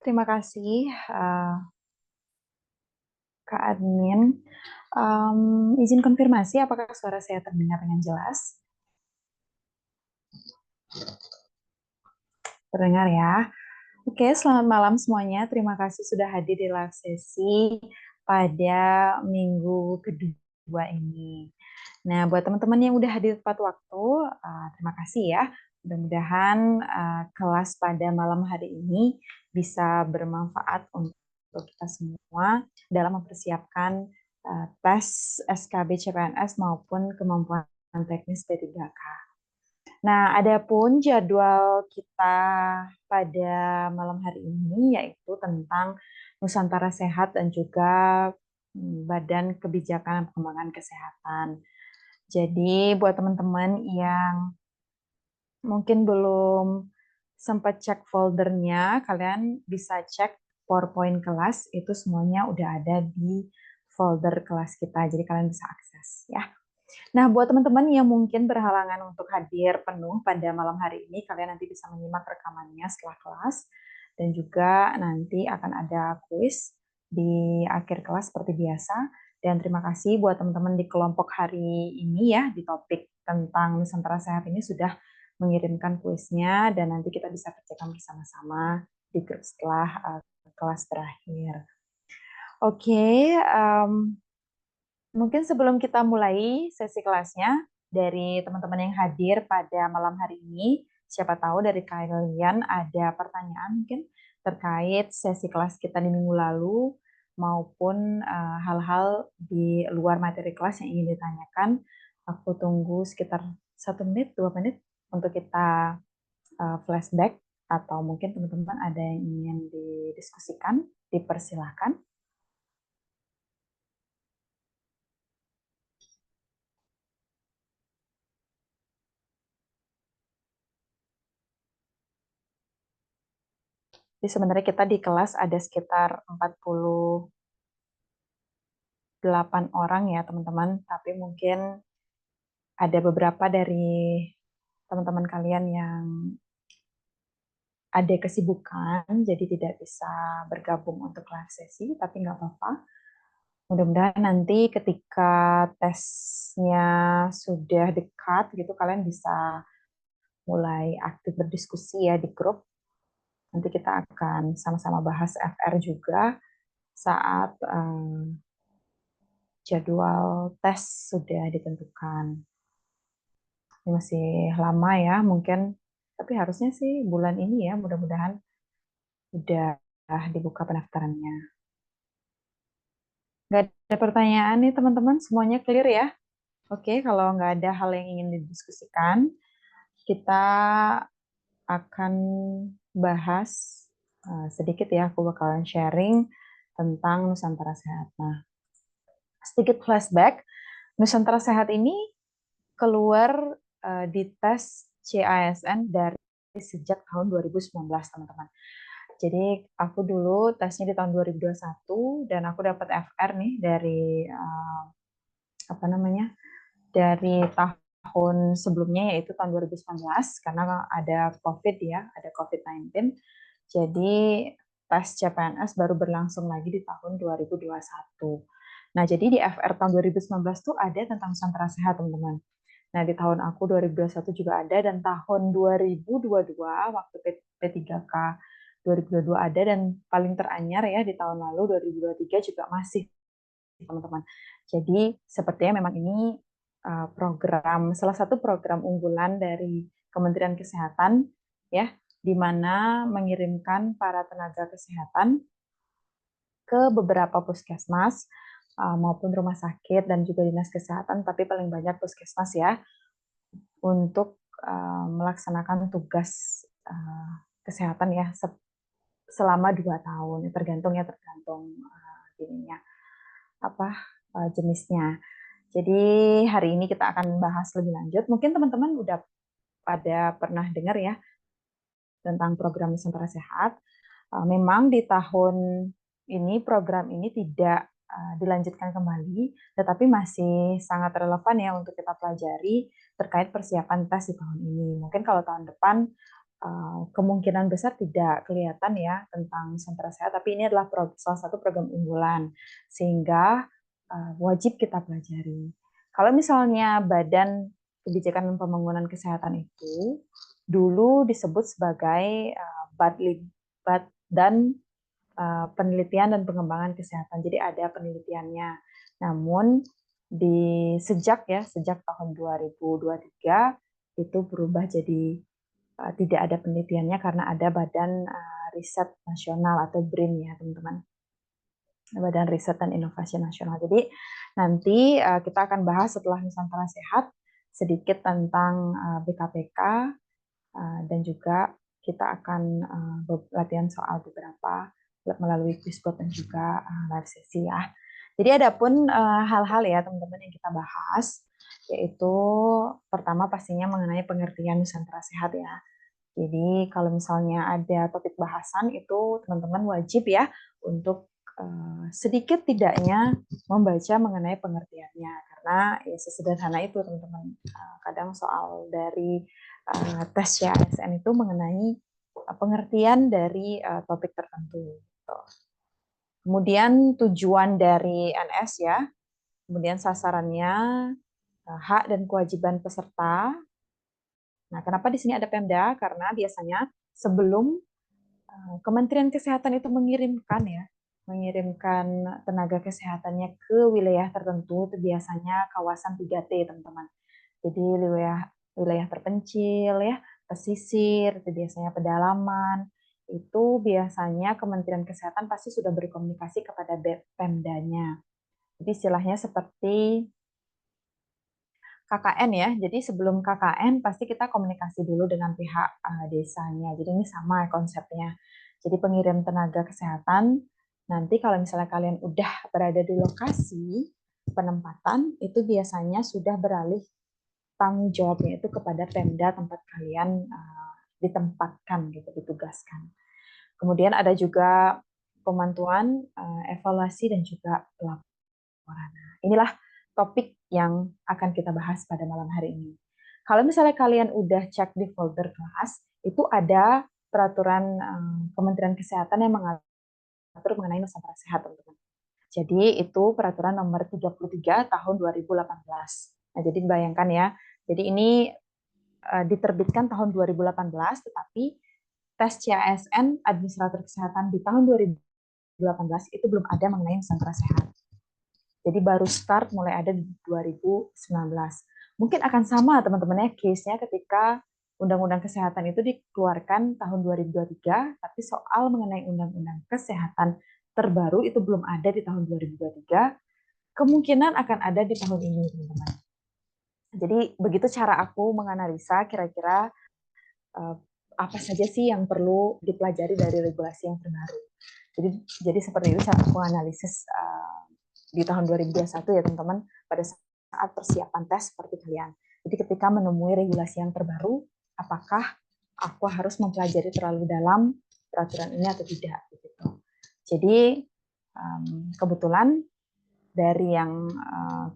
Terima kasih, Kak Admin. Izin konfirmasi, apakah suara saya terdengar dengan jelas? Terdengar ya. Oke, selamat malam semuanya. Terima kasih sudah hadir di live sesi pada minggu kedua ini. Nah, buat teman-teman yang udah hadir tepat waktu, terima kasih ya. Mudah-mudahan kelas pada malam hari ini bisa bermanfaat untuk kita semua dalam mempersiapkan tes SKB CPNS maupun kemampuan teknis P3K. Nah, adapun jadwal kita pada malam hari ini yaitu tentang Nusantara Sehat dan juga Badan Kebijakan Pengembangan Kesehatan. Jadi buat teman-teman yang mungkin belum sempat cek foldernya, kalian bisa cek PowerPoint kelas, itu semuanya udah ada di folder kelas kita, jadi kalian bisa akses ya. Nah, buat teman-teman yang mungkin berhalangan untuk hadir penuh pada malam hari ini, kalian nanti bisa menyimak rekamannya setelah kelas, dan juga nanti akan ada kuis di akhir kelas seperti biasa. Dan terima kasih buat teman-teman di kelompok hari ini ya, di topik tentang Nusantara Sehat ini sudah mengirimkan kuisnya, dan nanti kita bisa kerjakan bersama-sama di grup setelah kelas berakhir. Oke, mungkin sebelum kita mulai sesi kelasnya, dari teman-teman yang hadir pada malam hari ini, siapa tahu dari kalian ada pertanyaan mungkin terkait sesi kelas kita di minggu lalu, maupun hal-hal di luar materi kelas yang ingin ditanyakan. Aku tunggu sekitar 1 menit, 2 menit untuk kita flashback, atau mungkin teman-teman ada yang ingin didiskusikan, dipersilahkan. Jadi sebenarnya kita di kelas ada sekitar 48 orang ya teman-teman, tapi mungkin ada beberapa dari teman-teman kalian yang ada kesibukan, jadi tidak bisa bergabung untuk live sesi, tapi nggak apa-apa. Mudah-mudahan nanti ketika tesnya sudah dekat, gitu kalian bisa mulai aktif berdiskusi ya di grup. Nanti kita akan sama-sama bahas FR juga saat jadwal tes sudah ditentukan. Ini masih lama ya, mungkin, tapi harusnya sih bulan ini ya, mudah-mudahan udah dibuka pendaftarannya. Nggak ada pertanyaan nih teman-teman, semuanya clear ya? Oke, kalau nggak ada hal yang ingin didiskusikan, kita akan bahas sedikit ya, aku bakalan sharing tentang Nusantara Sehat. Nah, sedikit flashback, Nusantara Sehat ini keluar di tes CASN dari sejak tahun 2019, teman-teman. Jadi aku dulu tesnya di tahun 2021 dan aku dapat FR nih dari apa namanya? Dari tahun sebelumnya, yaitu tahun 2019, karena ada COVID ya, ada COVID-19. Jadi tes CPNS baru berlangsung lagi di tahun 2021. Nah, jadi di FR tahun 2019 tuh ada tentang Nusantara Sehat, teman-teman. Nah, di tahun aku 2021 juga ada, dan tahun 2022 waktu P3K 2022 ada, dan paling teranyar ya di tahun lalu 2023 juga masih, teman-teman. Jadi sepertinya memang ini salah satu program unggulan dari Kementerian Kesehatan ya, di mana mengirimkan para tenaga kesehatan ke beberapa puskesmas maupun rumah sakit dan juga dinas kesehatan, tapi paling banyak puskesmas ya, untuk melaksanakan tugas kesehatan ya selama 2 tahun. Tergantung ininya apa jenisnya. Jadi hari ini kita akan bahas lebih lanjut. Mungkin teman-teman udah pada pernah dengar ya tentang program Nusantara Sehat. Memang di tahun ini program ini tidak dilanjutkan kembali, tetapi masih sangat relevan ya untuk kita pelajari terkait persiapan tes di tahun ini. Mungkin kalau tahun depan kemungkinan besar tidak kelihatan ya tentang Nusantara Sehat, tapi ini adalah salah satu program unggulan, sehingga wajib kita pelajari. Kalau misalnya Badan Kebijakan Pembangunan Kesehatan itu dulu disebut sebagai Badan Penelitian dan Pengembangan Kesehatan, jadi ada penelitiannya. Namun sejak tahun 2023 itu berubah jadi tidak ada penelitiannya karena ada Badan Riset Nasional atau BRIN ya teman-teman, Badan Riset dan Inovasi Nasional. Jadi nanti kita akan bahas setelah Nusantara Sehat sedikit tentang BKPK dan juga kita akan latihan soal beberapa melalui quizbot dan juga live sesi ya. Jadi ada pun hal-hal ya teman-teman yang kita bahas, yaitu pertama pastinya mengenai pengertian Nusantara Sehat ya. Jadi kalau misalnya ada topik bahasan itu teman-teman wajib ya untuk sedikit tidaknya membaca mengenai pengertiannya, karena ya sesederhana itu teman-teman. Kadang soal dari tes CASN itu mengenai pengertian dari topik tertentu. Kemudian tujuan dari NS ya, kemudian sasarannya, hak dan kewajiban peserta. Nah, kenapa di sini ada Pemda? Karena biasanya sebelum Kementerian Kesehatan itu mengirimkan tenaga kesehatannya ke wilayah tertentu, itu biasanya kawasan 3T, teman-teman. Jadi wilayah terpencil ya, pesisir, itu biasanya pedalaman. Itu biasanya Kementerian Kesehatan pasti sudah berkomunikasi kepada Pemdanya. Jadi istilahnya seperti KKN ya. Jadi sebelum KKN pasti kita komunikasi dulu dengan pihak desanya. Jadi ini sama konsepnya. Jadi pengirim tenaga kesehatan, nanti kalau misalnya kalian udah berada di lokasi penempatan, itu biasanya sudah beralih tanggung jawabnya itu kepada Pemda tempat kalian ditempatkan gitu, ditugaskan. Kemudian ada juga pemantauan, evaluasi dan juga pelaporan. Inilah topik yang akan kita bahas pada malam hari ini. Kalau misalnya kalian udah cek di folder kelas, itu ada peraturan Kementerian Kesehatan yang mengatur mengenai Nusantara Sehat, teman-teman. Jadi itu peraturan nomor 33 tahun 2018. Nah, jadi bayangkan ya. Jadi ini diterbitkan tahun 2018, tetapi tes CASN Administrator Kesehatan di tahun 2018 itu belum ada mengenai Nusantara Sehat. Jadi baru start mulai ada di 2019. Mungkin akan sama teman-temannya case-nya ketika Undang-Undang Kesehatan itu dikeluarkan tahun 2023, tapi soal mengenai Undang-Undang Kesehatan terbaru itu belum ada di tahun 2023, kemungkinan akan ada di tahun ini, teman-teman. Jadi begitu cara aku menganalisa kira-kira apa saja sih yang perlu dipelajari dari regulasi yang terbaru. Jadi seperti itu cara aku analisis di tahun 2021 ya teman-teman, pada saat persiapan tes seperti kalian. Jadi ketika menemui regulasi yang terbaru, apakah aku harus mempelajari terlalu dalam peraturan ini atau tidak? Gitu. Jadi kebetulan dari yang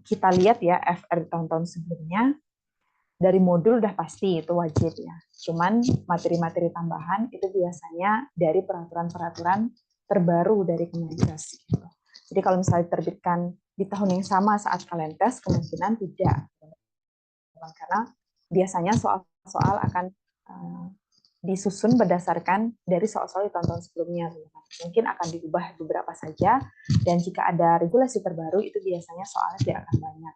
kita lihat ya FR tahun-tahun sebelumnya, dari modul udah pasti itu wajib ya. Cuman materi-materi tambahan itu biasanya dari peraturan-peraturan terbaru dari Kemenkes. Gitu. Jadi kalau misalnya diterbitkan di tahun yang sama saat kalian tes, kemungkinan tidak. Karena biasanya soal-soal akan disusun berdasarkan dari soal-soal di tahun-tahun sebelumnya. Mungkin akan diubah beberapa saja, dan jika ada regulasi terbaru, itu biasanya soalnya tidak akan banyak.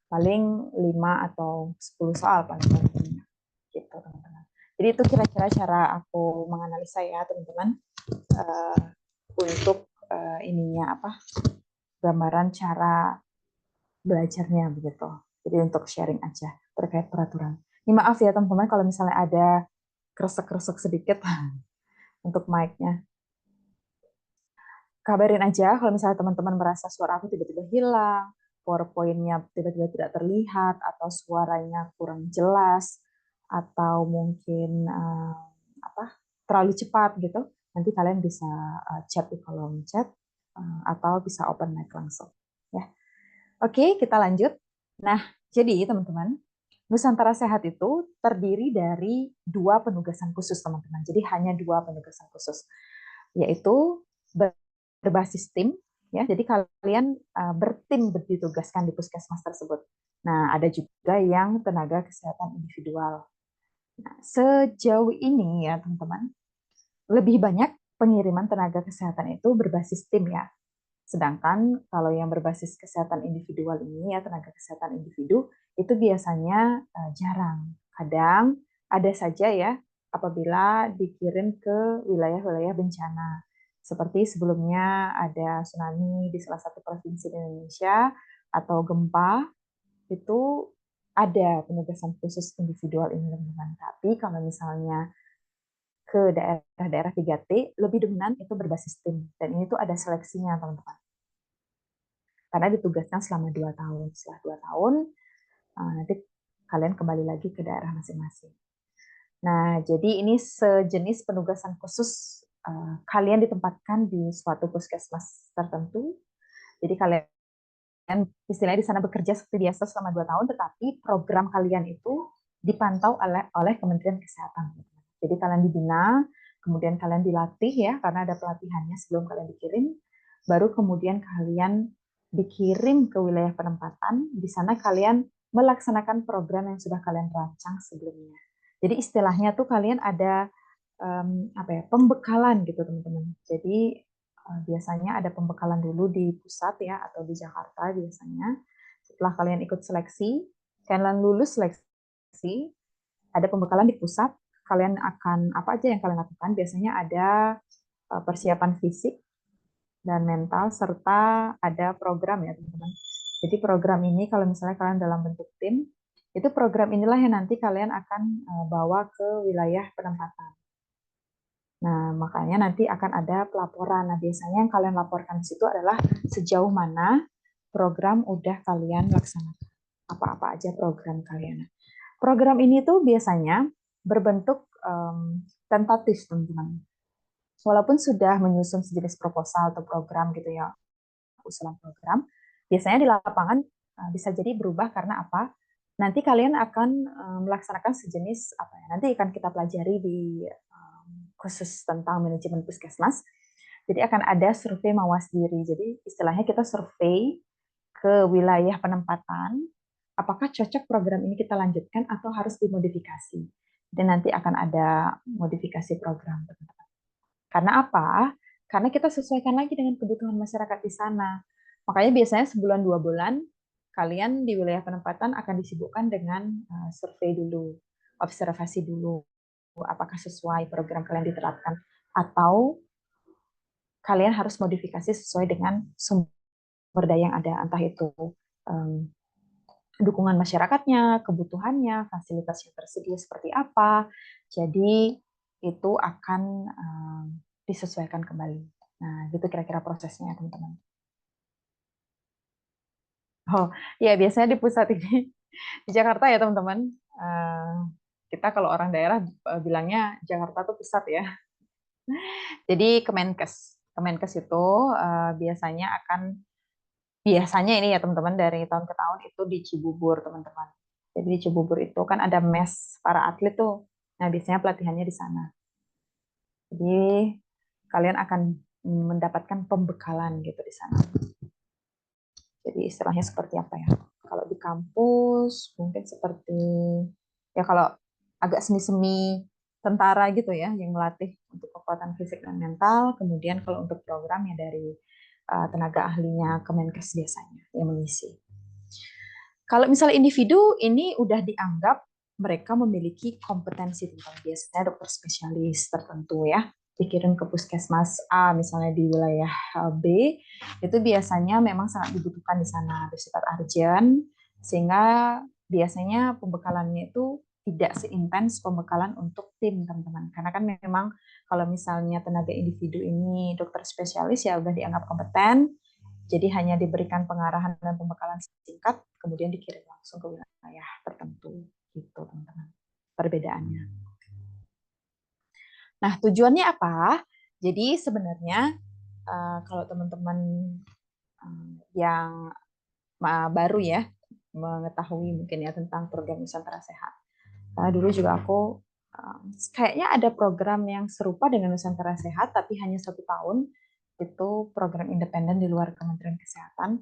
Paling 5 atau 10 soal paling banyak. Gitu, teman-teman. Jadi itu kira-kira cara aku menganalisa ya, teman-teman. Untuk ininya gambaran cara belajarnya begitu. Jadi untuk sharing aja terkait peraturan. Ini maaf ya teman-teman kalau misalnya ada kresek-kresek sedikit untuk mic-nya. Kabarin aja kalau misalnya teman-teman merasa suara aku tiba-tiba hilang, PowerPoint-nya tiba-tiba tidak terlihat, atau suaranya kurang jelas, atau mungkin terlalu cepat gitu. Nanti kalian bisa chat di kolom chat atau bisa open mic langsung. Ya. Oke, kita lanjut. Nah, jadi teman-teman, Nusantara Sehat itu terdiri dari 2 penugasan khusus, teman-teman. Jadi hanya 2 penugasan khusus, yaitu berbasis tim, ya. Jadi kalian bertim ditugaskan di puskesmas tersebut. Nah, ada juga yang tenaga kesehatan individual. Nah, sejauh ini ya, teman-teman, lebih banyak pengiriman tenaga kesehatan itu berbasis tim ya. Sedangkan kalau yang berbasis kesehatan individual ini ya, tenaga kesehatan individu, itu biasanya jarang. Kadang ada saja ya apabila dikirim ke wilayah-wilayah bencana. Seperti sebelumnya ada tsunami di salah satu provinsi di Indonesia atau gempa, itu ada penugasan khusus individual ini, teman-teman. Tapi kalau misalnya ke daerah-daerah 3T, lebih dominan itu berbasis tim. Dan ini tuh ada seleksinya, teman-teman. Karena ditugaskan selama 2 tahun. Setelah 2 tahun, nanti kalian kembali lagi ke daerah masing-masing. Nah, jadi ini sejenis penugasan khusus kalian ditempatkan di suatu puskesmas tertentu. Jadi kalian istilahnya di sana bekerja seperti biasa selama 2 tahun, tetapi program kalian itu dipantau oleh Kementerian Kesehatan. Jadi kalian dibina, kemudian kalian dilatih ya, karena ada pelatihannya sebelum kalian dikirim, baru kemudian kalian dikirim ke wilayah penempatan, di sana kalian melaksanakan program yang sudah kalian rancang sebelumnya. Jadi istilahnya tuh kalian ada pembekalan gitu, teman-teman. Jadi biasanya ada pembekalan dulu di pusat ya, atau di Jakarta biasanya. Setelah kalian ikut seleksi, kalian lulus seleksi, ada pembekalan di pusat. Kalian akan apa aja yang kalian lakukan? Biasanya ada persiapan fisik dan mental, serta ada program ya, teman-teman. Jadi program ini kalau misalnya kalian dalam bentuk tim, itu program inilah yang nanti kalian akan bawa ke wilayah penempatan. Nah, makanya nanti akan ada pelaporan. Nah, biasanya yang kalian laporkan di situ adalah sejauh mana program udah kalian laksanakan. Apa-apa aja program kalian. Program ini tuh biasanya berbentuk tentatif, teman-teman. Walaupun sudah menyusun sejenis proposal atau program gitu ya, usulan program, biasanya di lapangan bisa jadi berubah karena apa? Nanti kalian akan melaksanakan sejenis apa ya? Nanti akan kita pelajari di khusus tentang manajemen puskesmas. Jadi akan ada survei mawas diri. Jadi istilahnya kita survei ke wilayah penempatan, apakah cocok program ini kita lanjutkan atau harus dimodifikasi. Dan nanti akan ada modifikasi program, teman-teman. Karena apa? Karena kita sesuaikan lagi dengan kebutuhan masyarakat di sana. Makanya biasanya sebulan 2 bulan kalian di wilayah penempatan akan disibukkan dengan survei dulu, observasi dulu, apakah sesuai program kalian diterapkan atau kalian harus modifikasi sesuai dengan sumber daya yang ada, entah itu dukungan masyarakatnya, kebutuhannya, fasilitas yang tersedia seperti apa. Jadi itu akan disesuaikan kembali. Nah, gitu kira-kira prosesnya, teman-teman. Oh, ya biasanya di pusat ini di Jakarta ya, teman-teman. Kita kalau orang daerah bilangnya Jakarta tuh pusat ya. Jadi Kemenkes itu biasanya ini ya, teman-teman, dari tahun ke tahun itu di Cibubur, teman-teman. Jadi di Cibubur itu kan ada mes para atlet tuh. Nah, biasanya pelatihannya di sana. Jadi kalian akan mendapatkan pembekalan gitu di sana. Jadi istilahnya seperti apa ya? Kalau di kampus mungkin seperti ya, kalau agak semi-semi tentara gitu ya, yang melatih untuk kekuatan fisik dan mental. Kemudian kalau untuk program ya dari tenaga ahlinya Kemenkes biasanya yang mengisi. Kalau misalnya individu, ini udah dianggap mereka memiliki kompetensi tentang, biasanya dokter spesialis tertentu ya, dikirim ke puskesmas A misalnya di wilayah B, itu biasanya memang sangat dibutuhkan di sana, bersifat urgent, sehingga biasanya pembekalannya itu tidak seintens pembekalan untuk tim, teman-teman. Karena kan memang kalau misalnya tenaga individu ini dokter spesialis ya udah dianggap kompeten, jadi hanya diberikan pengarahan dan pembekalan singkat, kemudian dikirim langsung ke wilayah tertentu, gitu, teman-teman. Perbedaannya. Nah, tujuannya apa? Jadi sebenarnya kalau teman-teman yang baru ya, mengetahui mungkin ya tentang program Nusantara Sehat. Karena dulu juga aku kayaknya ada program yang serupa dengan Nusantara Sehat, tapi hanya 1 tahun. Itu program independen di luar Kementerian Kesehatan.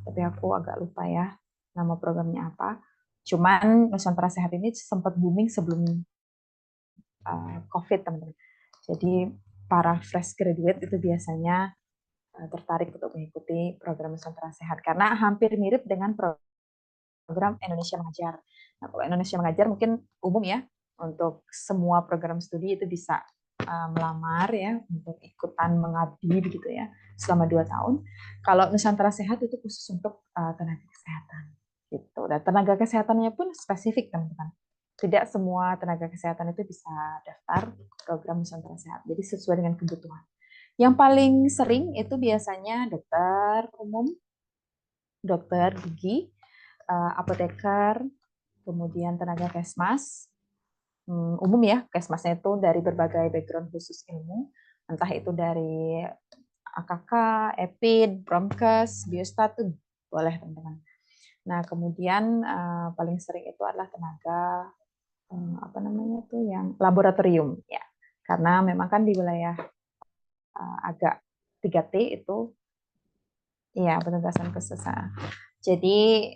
Tapi aku agak lupa ya nama programnya apa. Cuman Nusantara Sehat ini sempat booming sebelum COVID, teman-teman. Jadi para fresh graduate itu biasanya tertarik untuk mengikuti program Nusantara Sehat karena hampir mirip dengan program Indonesia Mengajar. Nah, kalau Indonesia Mengajar mungkin umum ya, untuk semua program studi itu bisa melamar ya untuk ikutan mengabdi begitu ya selama 2 tahun. Kalau Nusantara Sehat itu khusus untuk tenaga kesehatan gitu. Dan tenaga kesehatannya pun spesifik, teman-teman. Tidak semua tenaga kesehatan itu bisa daftar program Nusantara Sehat. Jadi sesuai dengan kebutuhan. Yang paling sering itu biasanya dokter umum, dokter gigi, apoteker, kemudian tenaga kesmas, umum ya, kesmasnya itu dari berbagai background khusus ilmu, entah itu dari AKK, EPID, Promkes, Biostat, tuh boleh teman-teman. Nah, kemudian paling sering itu adalah tenaga apa namanya tuh yang laboratorium ya, karena memang kan di wilayah agak 3T itu ya penugasan khusus. Jadi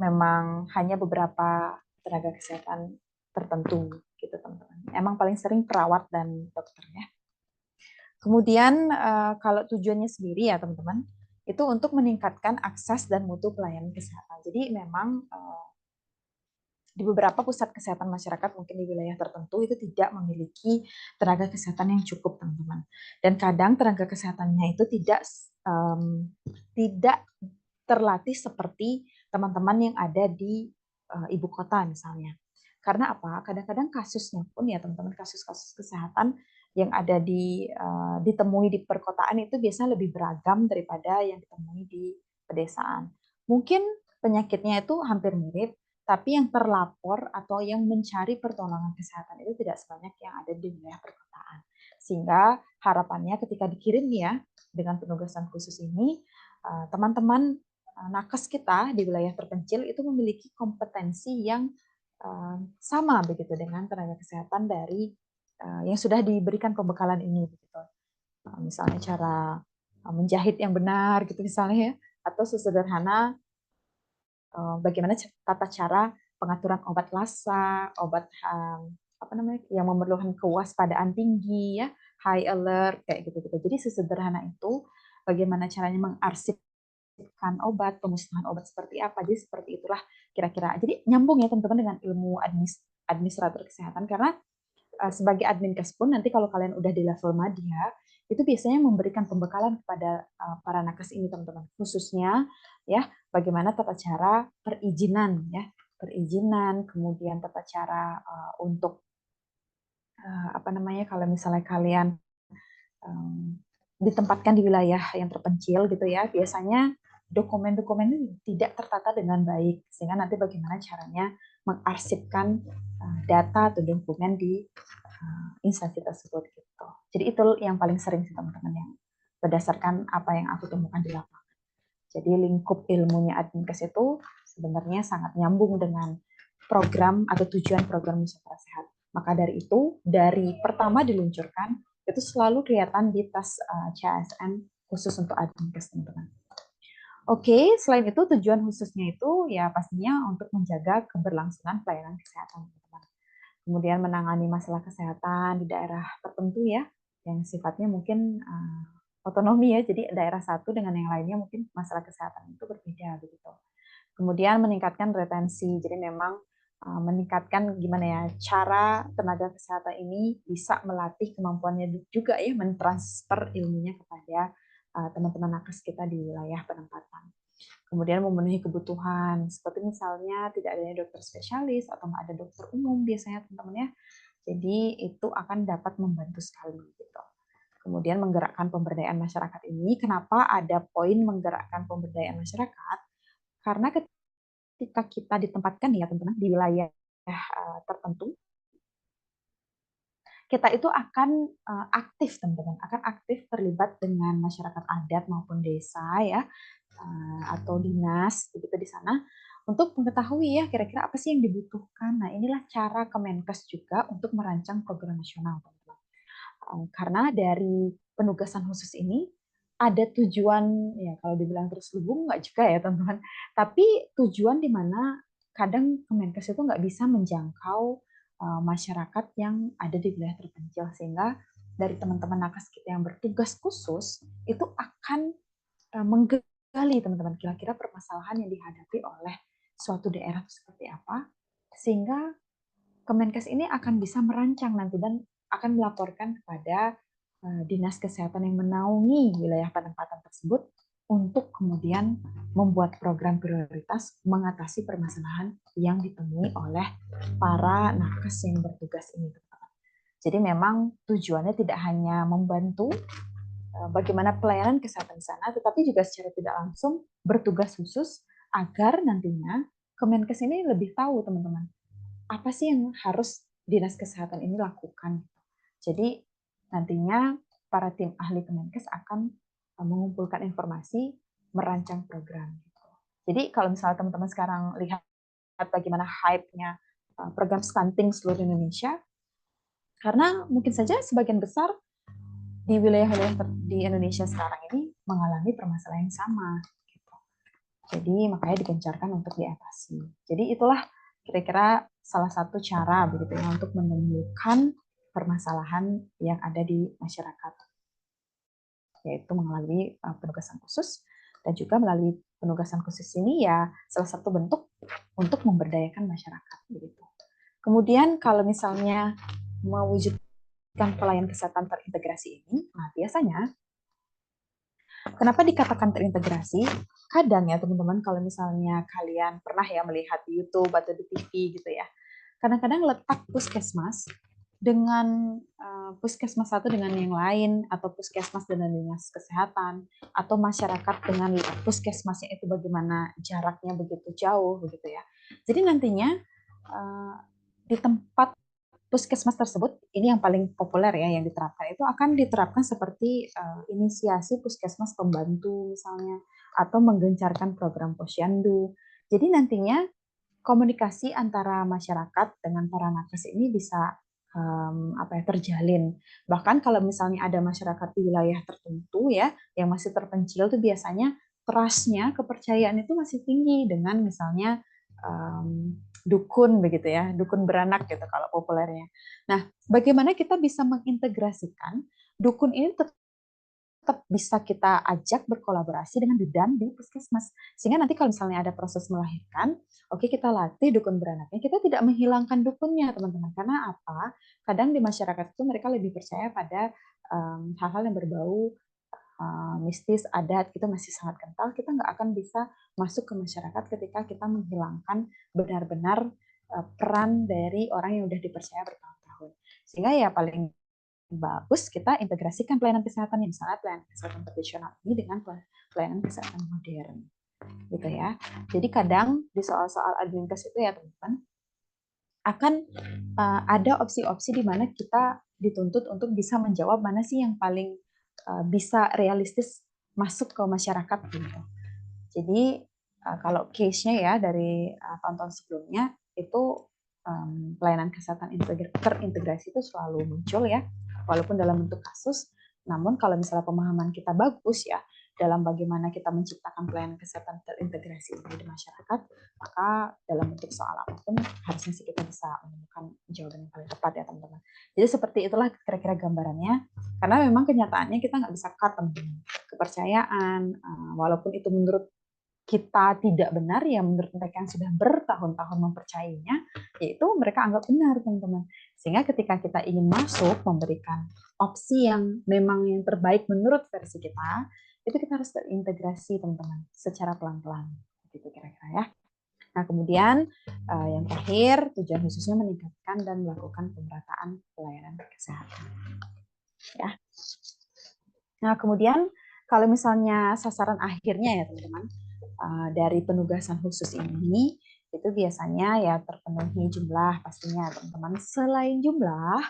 memang hanya beberapa tenaga kesehatan tertentu gitu teman-teman. Emang paling sering perawat dan dokter ya. Kemudian kalau tujuannya sendiri ya teman-teman, itu untuk meningkatkan akses dan mutu pelayanan kesehatan. Jadi memang di beberapa pusat kesehatan masyarakat mungkin di wilayah tertentu itu tidak memiliki tenaga kesehatan yang cukup teman-teman. Dan kadang tenaga kesehatannya itu tidak terlatih seperti teman-teman yang ada di ibu kota misalnya. Karena apa? Kadang-kadang kasusnya pun ya teman-teman, kasus-kasus kesehatan yang ada ditemui di perkotaan itu biasanya lebih beragam daripada yang ditemui di pedesaan. Mungkin penyakitnya itu hampir mirip, tapi yang terlapor atau yang mencari pertolongan kesehatan itu tidak sebanyak yang ada di wilayah perkotaan. Sehingga harapannya ketika dikirim ya dengan penugasan khusus ini, teman-teman nakes kita di wilayah terpencil itu memiliki kompetensi yang sama begitu dengan tenaga kesehatan dari yang sudah diberikan pembekalan ini begitu. Misalnya cara menjahit yang benar gitu misalnya ya, atau sesederhana bagaimana tata cara pengaturan obat lasa, obat apa namanya yang memerlukan kewaspadaan tinggi ya, high alert kayak gitu-gitu. Jadi sesederhana itu bagaimana caranya mengarsipkan obat, pemusnahan obat seperti apa. Jadi seperti itulah kira-kira. Jadi nyambung ya teman-teman dengan ilmu administrator kesehatan karena sebagai adminkes pun nanti kalau kalian udah di level madya itu biasanya memberikan pembekalan kepada para nakes ini teman-teman, khususnya ya bagaimana tata cara perizinan ya, perizinan, kemudian tata cara untuk apa namanya kalau misalnya kalian ditempatkan di wilayah yang terpencil gitu ya, biasanya dokumen-dokumen ini tidak tertata dengan baik sehingga nanti bagaimana caranya mengarsipkan data atau dokumen di instansi tersebut gitu. Jadi itu yang paling sering sih teman-teman yang berdasarkan apa yang aku temukan di lapangan. Jadi lingkup ilmunya adminkes itu sebenarnya sangat nyambung dengan program atau tujuan program Nusantara Sehat. Maka dari itu, dari pertama diluncurkan, itu selalu kelihatan di tas CASN khusus untuk adminkes, teman-teman. Oke, selain itu tujuan khususnya itu ya pastinya untuk menjaga keberlangsungan pelayanan kesehatan, teman-teman. Kemudian menangani masalah kesehatan di daerah tertentu ya, yang sifatnya mungkin otonomi ya, jadi daerah satu dengan yang lainnya mungkin masalah kesehatan itu berbeda begitu. Kemudian meningkatkan retensi, jadi memang meningkatkan gimana ya cara tenaga kesehatan ini bisa melatih kemampuannya juga ya mentransfer ilmunya kepada teman-teman nakes kita di wilayah penempatan. Kemudian memenuhi kebutuhan seperti misalnya tidak adanya dokter spesialis atau nggak ada dokter umum biasanya teman-teman ya. Jadi itu akan dapat membantu sekali gitu. Kemudian menggerakkan pemberdayaan masyarakat ini. Kenapa ada poin menggerakkan pemberdayaan masyarakat? Karena ketika kita ditempatkan ya teman-teman di wilayah tertentu, kita itu akan aktif teman-teman, akan aktif terlibat dengan masyarakat adat maupun desa ya, atau dinas begitu di sana untuk mengetahui ya kira-kira apa sih yang dibutuhkan. Nah, inilah cara Kemenkes juga untuk merancang program nasional, teman-teman. Karena dari penugasan khusus ini ada tujuan, ya kalau dibilang terselubung nggak juga ya teman-teman, tapi tujuan di mana kadang Kemenkes itu nggak bisa menjangkau masyarakat yang ada di wilayah terpencil, sehingga dari teman-teman nakes kita yang bertugas khusus itu akan menggali teman-teman kira-kira permasalahan yang dihadapi oleh suatu daerah itu seperti apa, sehingga Kemenkes ini akan bisa merancang nanti dan akan melaporkan kepada dinas kesehatan yang menaungi wilayah penempatan tersebut untuk kemudian membuat program prioritas mengatasi permasalahan yang ditemui oleh para nakes yang bertugas ini. Jadi memang tujuannya tidak hanya membantu bagaimana pelayanan kesehatan di sana, tetapi juga secara tidak langsung bertugas khusus agar nantinya Kemenkes ini lebih tahu teman-teman apa sih yang harus dinas kesehatan ini lakukan. Jadi nantinya para tim ahli Kemenkes akan mengumpulkan informasi, merancang program. Jadi kalau misalnya teman-teman sekarang lihat bagaimana hype-nya program stunting seluruh Indonesia, karena mungkin saja sebagian besar di wilayah-wilayah di Indonesia sekarang ini mengalami permasalahan yang sama. Gitu. Jadi makanya digencarkan untuk diatasi. Jadi itulah kira-kira salah satu cara begitu ya untuk menemukan permasalahan yang ada di masyarakat, yaitu melalui penugasan khusus, dan juga melalui penugasan khusus ini ya salah satu bentuk untuk memberdayakan masyarakat begitu. Kemudian kalau misalnya mewujudkan pelayanan kesehatan terintegrasi ini, nah biasanya kenapa dikatakan terintegrasi? Kadang ya teman-teman, kalau misalnya kalian pernah ya melihat di YouTube atau di TV gitu ya, kadang-kadang letak puskesmas dengan puskesmas satu dengan yang lain, atau puskesmas dengan dinas kesehatan, atau masyarakat dengan puskesmasnya itu bagaimana jaraknya begitu jauh begitu ya. Jadi nantinya di tempat puskesmas tersebut, ini yang paling populer ya yang diterapkan, itu akan diterapkan seperti inisiasi puskesmas pembantu misalnya, atau menggencarkan program posyandu. Jadi nantinya komunikasi antara masyarakat dengan para nakes ini bisa terjalin. Bahkan kalau misalnya ada masyarakat di wilayah tertentu ya yang masih terpencil tuh biasanya trust-nya, kepercayaan itu masih tinggi dengan misalnya dukun begitu ya, dukun beranak gitu kalau populernya. Nah, bagaimana kita bisa mengintegrasikan dukun ini tetap bisa kita ajak berkolaborasi dengan bidan di puskesmas. Sehingga nanti kalau misalnya ada proses melahirkan, oke kita latih dukun beranaknya, kita tidak menghilangkan dukunnya teman-teman. Karena apa? Kadang di masyarakat itu mereka lebih percaya pada hal-hal yang berbau mistis, adat, itu masih sangat kental. Kita nggak akan bisa masuk ke masyarakat ketika kita menghilangkan benar-benar peran dari orang yang sudah dipercaya bertahun-tahun. Sehingga ya paling bagus kita integrasikan pelayanan kesehatan yang misalnya pelayanan kesehatan tradisional ini dengan pelayanan kesehatan modern gitu ya. Jadi kadang di soal-soal administrasi itu ya teman-teman akan ada opsi-opsi di mana kita dituntut untuk bisa menjawab mana sih yang paling bisa realistis masuk ke masyarakat gitu. Jadi kalau case-nya ya dari tahun-tahun sebelumnya itu pelayanan kesehatan terintegrasi itu selalu muncul ya, walaupun dalam bentuk kasus. Namun kalau misalnya pemahaman kita bagus ya dalam bagaimana kita menciptakan pelayanan kesehatan terintegrasi ini di masyarakat, maka dalam bentuk soal apapun harusnya sih kita bisa menemukan jawaban yang paling tepat ya teman-teman. Jadi seperti itulah kira-kira gambarannya. Karena memang kenyataannya kita nggak bisa cut teman-teman. Kepercayaan, walaupun itu menurut kita tidak benar, ya menurut mereka yang sudah bertahun-tahun mempercayainya, yaitu mereka anggap benar, teman-teman. Sehingga ketika kita ingin masuk, memberikan opsi yang memang yang terbaik menurut versi kita, itu kita harus terintegrasi, teman-teman, secara pelan-pelan. Gitu kira-kira ya. Nah, kemudian yang terakhir, tujuan khususnya meningkatkan dan melakukan pemerataan pelayanan kesehatan. Ya. Nah, kemudian kalau misalnya sasaran akhirnya ya, teman-teman, dari penugasan khusus ini itu biasanya ya terpenuhi jumlah pastinya teman-teman. Selain jumlah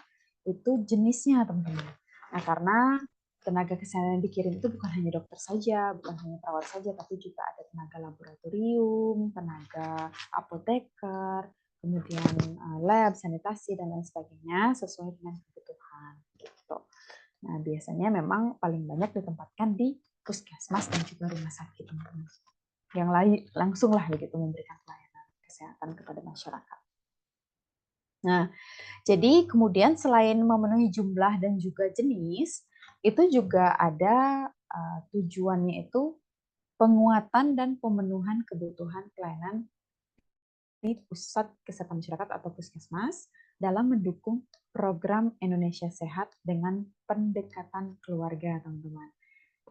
itu jenisnya teman-teman. Nah karena tenaga kesehatan yang dikirim itu bukan hanya dokter saja, bukan hanya perawat saja, tapi juga ada tenaga laboratorium, tenaga apoteker, kemudian lab, sanitasi, dan lain sebagainya sesuai dengan kebutuhan. Gitu. Nah, biasanya memang paling banyak ditempatkan di puskesmas dan juga rumah sakit, yang lain langsung lah begitu memberikan pelayanan kesehatan kepada masyarakat. Nah, jadi kemudian selain memenuhi jumlah dan juga jenis, itu juga ada tujuannya itu penguatan dan pemenuhan kebutuhan pelayanan di pusat kesehatan masyarakat atau puskesmas dalam mendukung program Indonesia Sehat dengan pendekatan keluarga, teman-teman.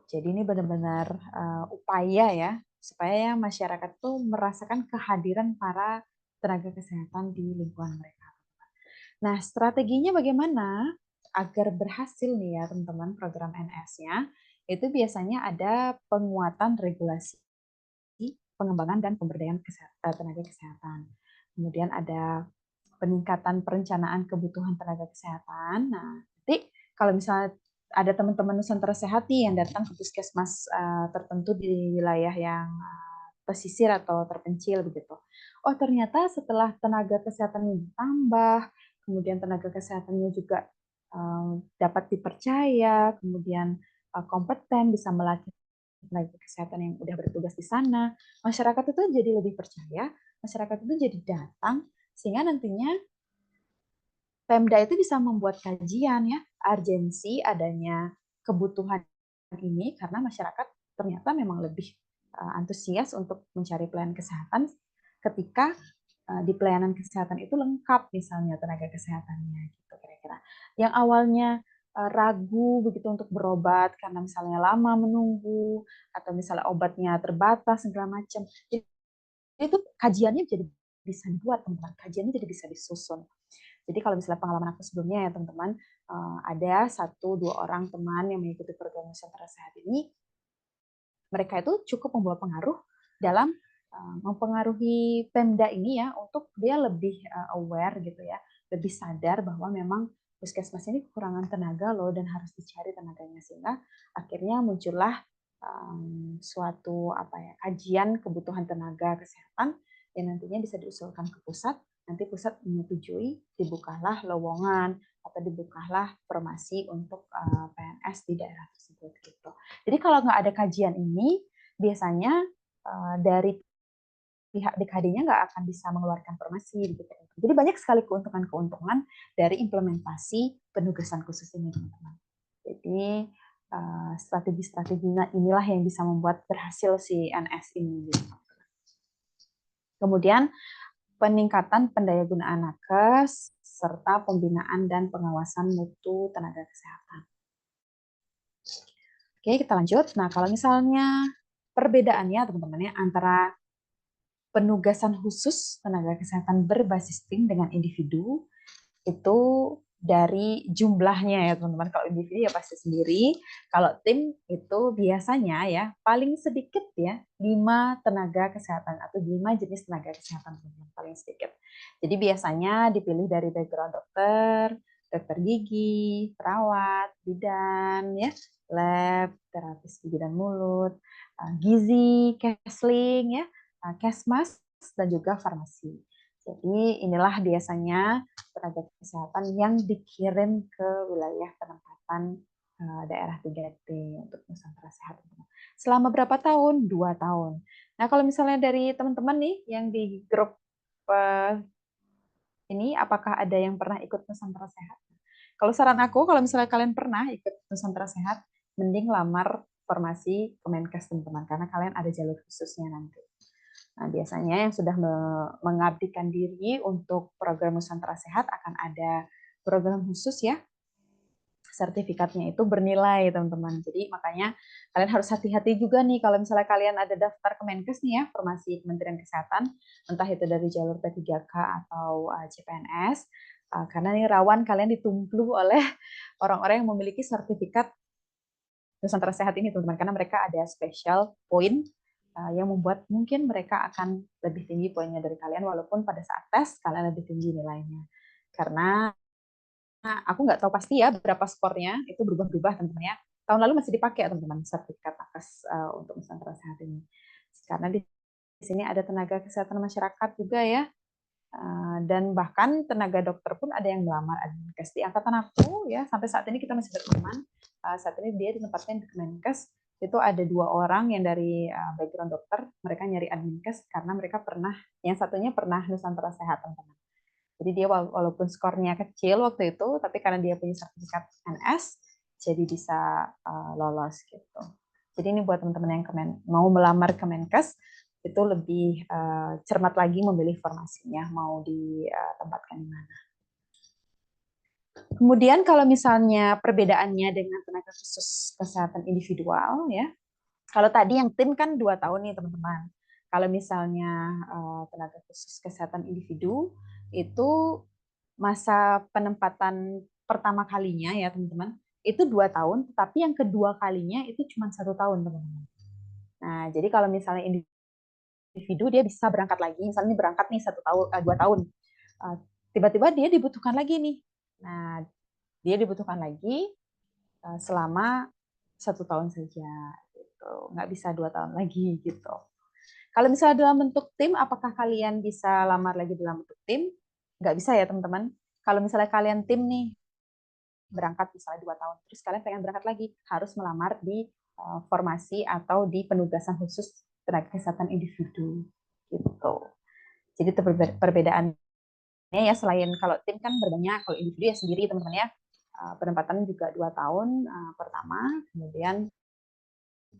Jadi ini benar-benar upaya ya supaya masyarakat tuh merasakan kehadiran para tenaga kesehatan di lingkungan mereka. Nah, strateginya bagaimana agar berhasil nih ya teman-teman program NS-nya? Itu biasanya ada penguatan regulasi, pengembangan dan pemberdayaan tenaga kesehatan. Kemudian ada peningkatan perencanaan kebutuhan tenaga kesehatan. Nah, nanti kalau misalnya ada teman-teman Nusantara Sehat nih yang datang ke puskesmas tertentu di wilayah yang pesisir atau terpencil begitu. Oh, ternyata setelah tenaga kesehatannya ditambah, kemudian tenaga kesehatannya juga dapat dipercaya, kemudian kompeten, bisa melatih tenaga kesehatan yang udah bertugas di sana, masyarakat itu jadi lebih percaya, masyarakat itu jadi datang, sehingga nantinya Pemda itu bisa membuat kajian ya, urgensi adanya kebutuhan ini karena masyarakat ternyata memang lebih antusias untuk mencari pelayanan kesehatan ketika di pelayanan kesehatan itu lengkap misalnya tenaga kesehatannya gitu kira-kira. Yang awalnya ragu begitu untuk berobat karena misalnya lama menunggu atau misalnya obatnya terbatas segala macam. Jadi itu kajiannya jadi bisa dibuat teman-teman, kajiannya jadi bisa disusun. Jadi kalau misalnya pengalaman aku sebelumnya ya teman-teman, ada 1-2 orang teman yang mengikuti program Nusantara Sehat ini, mereka itu cukup membawa pengaruh dalam mempengaruhi Pemda ini ya untuk dia lebih aware gitu ya, lebih sadar bahwa memang puskesmas ini kekurangan tenaga loh dan harus dicari tenaganya, sehingga akhirnya muncullah suatu kajian kebutuhan tenaga kesehatan yang nantinya bisa diusulkan ke pusat. Nanti pusat menyetujui, dibukalah lowongan atau dibukalah formasi untuk PNS di daerah tersebut gitu. Jadi kalau nggak ada kajian ini, biasanya dari pihak DKD-nya nggak akan bisa mengeluarkan formasi gitu. Jadi banyak sekali keuntungan-keuntungan dari implementasi penugasan khusus ini, teman-teman. Jadi strategi-strategi inilah yang bisa membuat berhasil si NS ini. Gitu. Kemudian peningkatan pendayagunaan nakes serta pembinaan dan pengawasan mutu tenaga kesehatan. Oke, kita lanjut. Nah, kalau misalnya perbedaannya teman-teman ya antara penugasan khusus tenaga kesehatan berbasis tim dengan individu itu dari jumlahnya ya teman-teman. Kalau individu ya pasti sendiri. Kalau tim itu biasanya ya paling sedikit ya 5 tenaga kesehatan atau 5 jenis tenaga kesehatan yang paling sedikit. Jadi biasanya dipilih dari background dokter, dokter gigi, perawat, bidan ya, lab, terapis gigi dan mulut, gizi, counseling ya, kesmas dan juga farmasi. Jadi inilah biasanya tenaga kesehatan yang dikirim ke wilayah penempatan daerah 3T untuk Nusantara Sehat. Selama berapa tahun? 2 tahun. Nah, kalau misalnya dari teman-teman nih yang di grup ini, apakah ada yang pernah ikut Nusantara Sehat? Kalau saran aku, kalau misalnya kalian pernah ikut Nusantara Sehat, mending lamar formasi Kemenkes, teman-teman, karena kalian ada jalur khususnya nanti. Nah, biasanya yang sudah mengabdikan diri untuk program Nusantara Sehat akan ada program khusus ya. Sertifikatnya itu bernilai, teman-teman. Jadi makanya kalian harus hati-hati juga nih kalau misalnya kalian ada daftar Kemenkes nih ya, formasi Kementerian Kesehatan, entah itu dari jalur P3K atau CPNS, karena ini rawan kalian ditumplu oleh orang-orang yang memiliki sertifikat Nusantara Sehat ini, teman-teman, karena mereka ada special point yang membuat mungkin mereka akan lebih tinggi poinnya dari kalian, walaupun pada saat tes kalian lebih tinggi nilainya. Karena aku nggak tahu pasti ya berapa skornya, itu berubah-ubah teman-teman ya. tahun lalu masih dipakai ya teman-teman sertifikat nakes untuk Nusantara Sehat ini. Karena di sini ada tenaga kesehatan masyarakat juga ya. Dan bahkan tenaga dokter pun ada yang melamar adminkes di angkatan aku ya, sampai saat ini kita masih berteman. Saat ini dia ditempatkan di Kemenkes, itu ada 2 orang yang dari background dokter, mereka nyari adminkes karena mereka pernah, yang satunya pernah Nusantara Sehat teman-teman. Jadi dia walaupun skornya kecil waktu itu, tapi karena dia punya sertifikat NS, jadi bisa lolos gitu. Jadi ini buat teman-teman yang mau melamar Kemenkes, itu lebih cermat lagi memilih formasinya, mau ditempatkan di mana. Kemudian kalau misalnya perbedaannya dengan tenaga khusus kesehatan individual, ya, kalau tadi yang tim kan 2 tahun nih teman-teman. Kalau misalnya tenaga khusus kesehatan individu, itu masa penempatan pertama kalinya ya teman-teman, itu 2 tahun, tapi yang kedua kalinya itu cuma 1 tahun teman-teman. Nah, jadi kalau misalnya individu dia bisa berangkat lagi, misalnya berangkat nih 1 tahun, 2 tahun, tiba-tiba dia dibutuhkan lagi nih. Nah, dia dibutuhkan lagi selama 1 tahun saja, gitu. Nggak bisa 2 tahun lagi gitu. Kalau misalnya dalam bentuk tim, apakah kalian bisa lamar lagi dalam bentuk tim? Nggak bisa ya teman-teman. Kalau misalnya kalian tim nih, berangkat misalnya 2 tahun, terus kalian pengen berangkat lagi, harus melamar di formasi atau di penugasan khusus tenaga kesehatan individu gitu. Jadi itu perbedaannya ya, selain kalau tim kan berbanyak, kalau individu ya sendiri teman-teman ya. Penempatan juga 2 tahun pertama, kemudian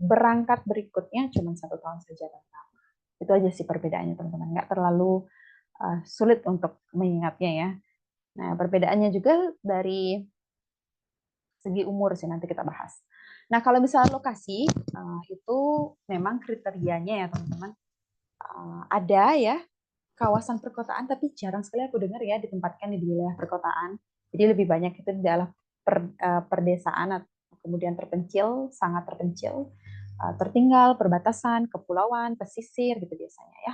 berangkat berikutnya cuma 1 tahun saja pertama. Itu aja sih perbedaannya teman-teman, nggak terlalu sulit untuk mengingatnya ya. Nah, perbedaannya juga dari segi umur sih nanti kita bahas. Nah, kalau misalnya lokasi itu memang kriterianya ya teman-teman, ada ya kawasan perkotaan, tapi jarang sekali aku dengar ya ditempatkan di wilayah perkotaan. Jadi lebih banyak itu di dalam perdesaan, kemudian terpencil, sangat terpencil, tertinggal, perbatasan, kepulauan, pesisir gitu biasanya ya.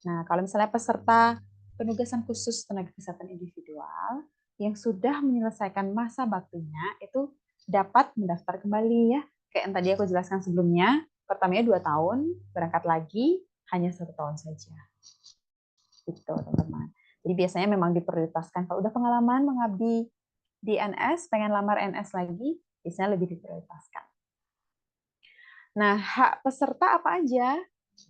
Nah, kalau misalnya peserta penugasan khusus tenaga kesehatan individual yang sudah menyelesaikan masa baktinya itu dapat mendaftar kembali ya. Kayak yang tadi aku jelaskan sebelumnya, pertamanya 2 tahun, berangkat lagi hanya 1 tahun saja. Gitu teman-teman. Jadi biasanya memang diprioritaskan kalau udah pengalaman mengabdi di NS, pengen lamar NS lagi, biasanya lebih diprioritaskan. Nah, hak peserta apa aja?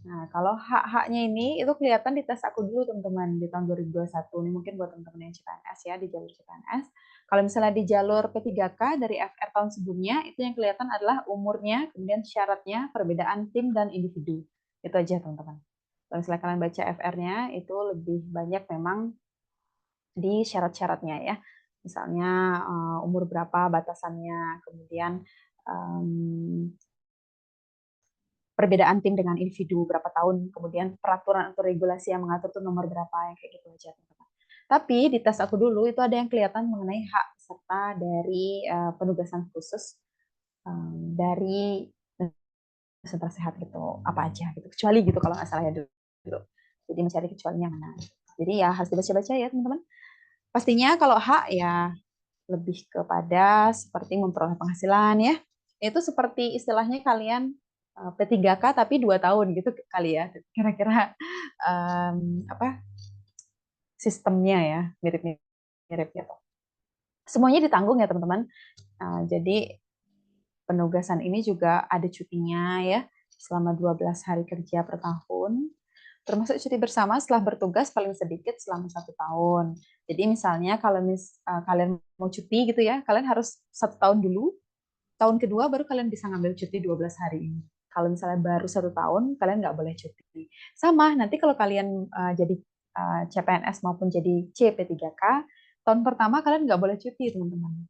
Nah, kalau hak-haknya ini itu kelihatan di tes aku dulu teman-teman di tahun 2021. Ini mungkin buat teman-teman yang CPNS ya, di jalur CPNS. Kalau misalnya di jalur P3K dari FR tahun sebelumnya, itu yang kelihatan adalah umurnya, kemudian syaratnya, perbedaan tim dan individu. Itu aja teman-teman. Kalau misalnya kalian baca FR-nya, itu lebih banyak memang di syarat-syaratnya ya. Misalnya umur berapa batasannya, kemudian perbedaan tim dengan individu berapa tahun, kemudian peraturan atau regulasi yang mengatur itu nomor berapa, yang kayak gitu aja teman-teman. Tapi di tes aku dulu itu ada yang kelihatan mengenai hak peserta dari penugasan khusus dari Nusantara Sehat gitu, apa aja gitu, kecuali gitu kalau nggak salah ya dulu. Jadi mencari kecualinya mana. Jadi ya harus dibaca-baca ya teman-teman. Pastinya kalau hak ya lebih kepada seperti memperoleh penghasilan ya. Itu seperti istilahnya kalian P3K tapi 2 tahun gitu kali ya. Kira-kira apa sistemnya ya, mirip gitu. Semuanya ditanggung ya teman-teman. Jadi penugasan ini juga ada cutinya ya, selama 12 hari kerja per tahun. Termasuk cuti bersama setelah bertugas paling sedikit selama 1 tahun. Jadi misalnya kalau kalian mau cuti gitu ya, kalian harus 1 tahun dulu, tahun kedua baru kalian bisa ngambil cuti 12 hari ini. Kalau misalnya baru 1 tahun, kalian nggak boleh cuti. Sama, nanti kalau kalian jadi CPNS maupun jadi CP3K, tahun pertama kalian nggak boleh cuti, teman-teman.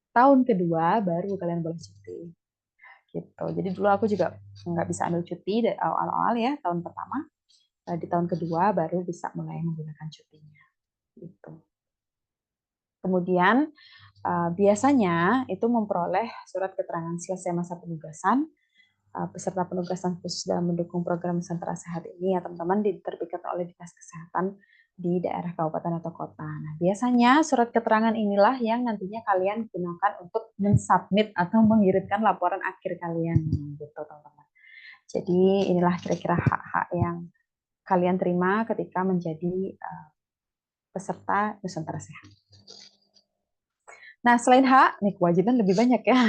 Tahun kedua baru kalian boleh cuti. Gitu. Jadi dulu aku juga nggak bisa ambil cuti dari awal-awal ya, tahun pertama. Di tahun kedua baru bisa mulai menggunakan cutinya. Gitu. Kemudian biasanya itu memperoleh surat keterangan selesai masa penugasan peserta penugasan khusus dalam mendukung program Nusantara Sehat ini ya teman-teman diterbitkan oleh Dinas Kesehatan di daerah kabupaten atau kota. Nah, biasanya surat keterangan inilah yang nantinya kalian gunakan untuk mensubmit atau mengirimkan laporan akhir kalian, gitu teman-teman. Jadi inilah kira-kira hak-hak yang kalian terima ketika menjadi peserta Nusantara Sehat. Nah, selain hak, nih kewajiban lebih banyak ya.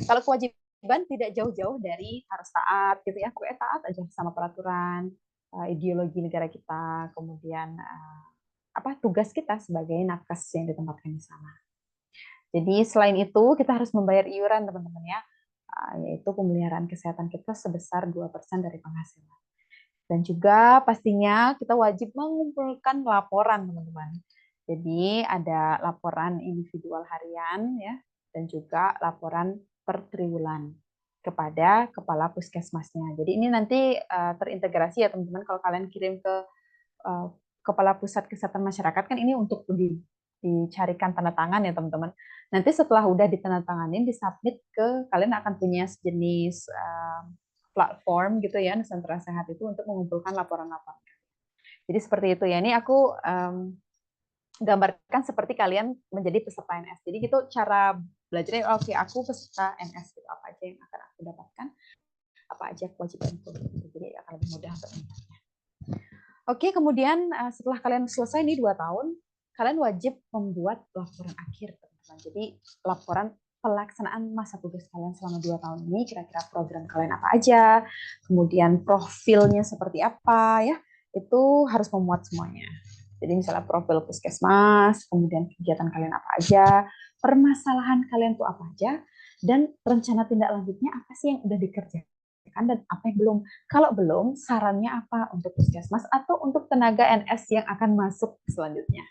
Kalau kewajiban tidak jauh-jauh dari harus taat gitu ya, pokoknya taat aja sama peraturan, ideologi negara kita, kemudian apa tugas kita sebagai nakes yang ditempatkan di sana. Jadi selain itu kita harus membayar iuran teman-teman ya, yaitu pemeliharaan kesehatan kita sebesar 2% dari penghasilan. Dan juga pastinya kita wajib mengumpulkan laporan teman-teman. Jadi ada laporan individual harian ya, dan juga laporan per triwulan kepada kepala puskesmasnya. Jadi ini nanti terintegrasi ya teman-teman, kalau kalian kirim ke kepala pusat kesehatan masyarakat kan ini untuk dicarikan tanda tangan ya teman-teman. Nanti setelah udah ditandatanganin, disubmit ke kalian akan punya sejenis platform gitu ya Nusantara Sehat itu untuk mengumpulkan laporan-laporan. Jadi seperti itu ya. Ini aku gambarkan seperti kalian menjadi peserta NS. Jadi gitu cara belajarnya. Oke, aku peserta NS gitu, apa aja yang akan aku dapatkan, apa aja kewajibanku. Jadi akan lebih mudah untuk mengingatnya. Oke, kemudian setelah kalian selesai nih 2 tahun, kalian wajib membuat laporan akhir, teman-teman. Jadi laporan pelaksanaan masa tugas kalian selama 2 tahun ini, kira-kira program kalian apa aja, kemudian profilnya seperti apa ya, itu harus memuat semuanya. Jadi misalnya profil puskesmas, kemudian kegiatan kalian apa aja, permasalahan kalian tuh apa aja, dan rencana tindak lanjutnya apa sih yang udah dikerjakan dan apa yang belum. Kalau belum, sarannya apa untuk puskesmas atau untuk tenaga NS yang akan masuk selanjutnya.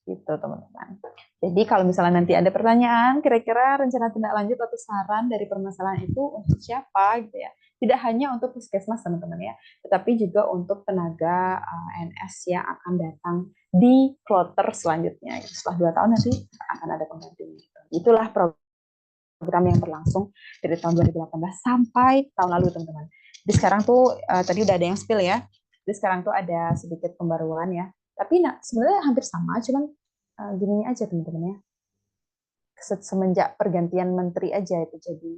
Gitu teman-teman. Jadi kalau misalnya nanti ada pertanyaan, kira-kira rencana tindak lanjut atau saran dari permasalahan itu untuk siapa gitu ya. Tidak hanya untuk puskesmas teman-teman ya, tetapi juga untuk tenaga NS yang akan datang di kloter selanjutnya. Setelah 2 tahun nanti akan ada penggantinya. Itulah program yang berlangsung dari tahun 2018 sampai tahun lalu teman-teman. Jadi sekarang tuh tadi udah ada yang spill ya. Jadi sekarang tuh ada sedikit pembaruan ya. Tapi sebenarnya hampir sama, cuman gini aja teman-teman ya. Semenjak pergantian menteri aja itu jadi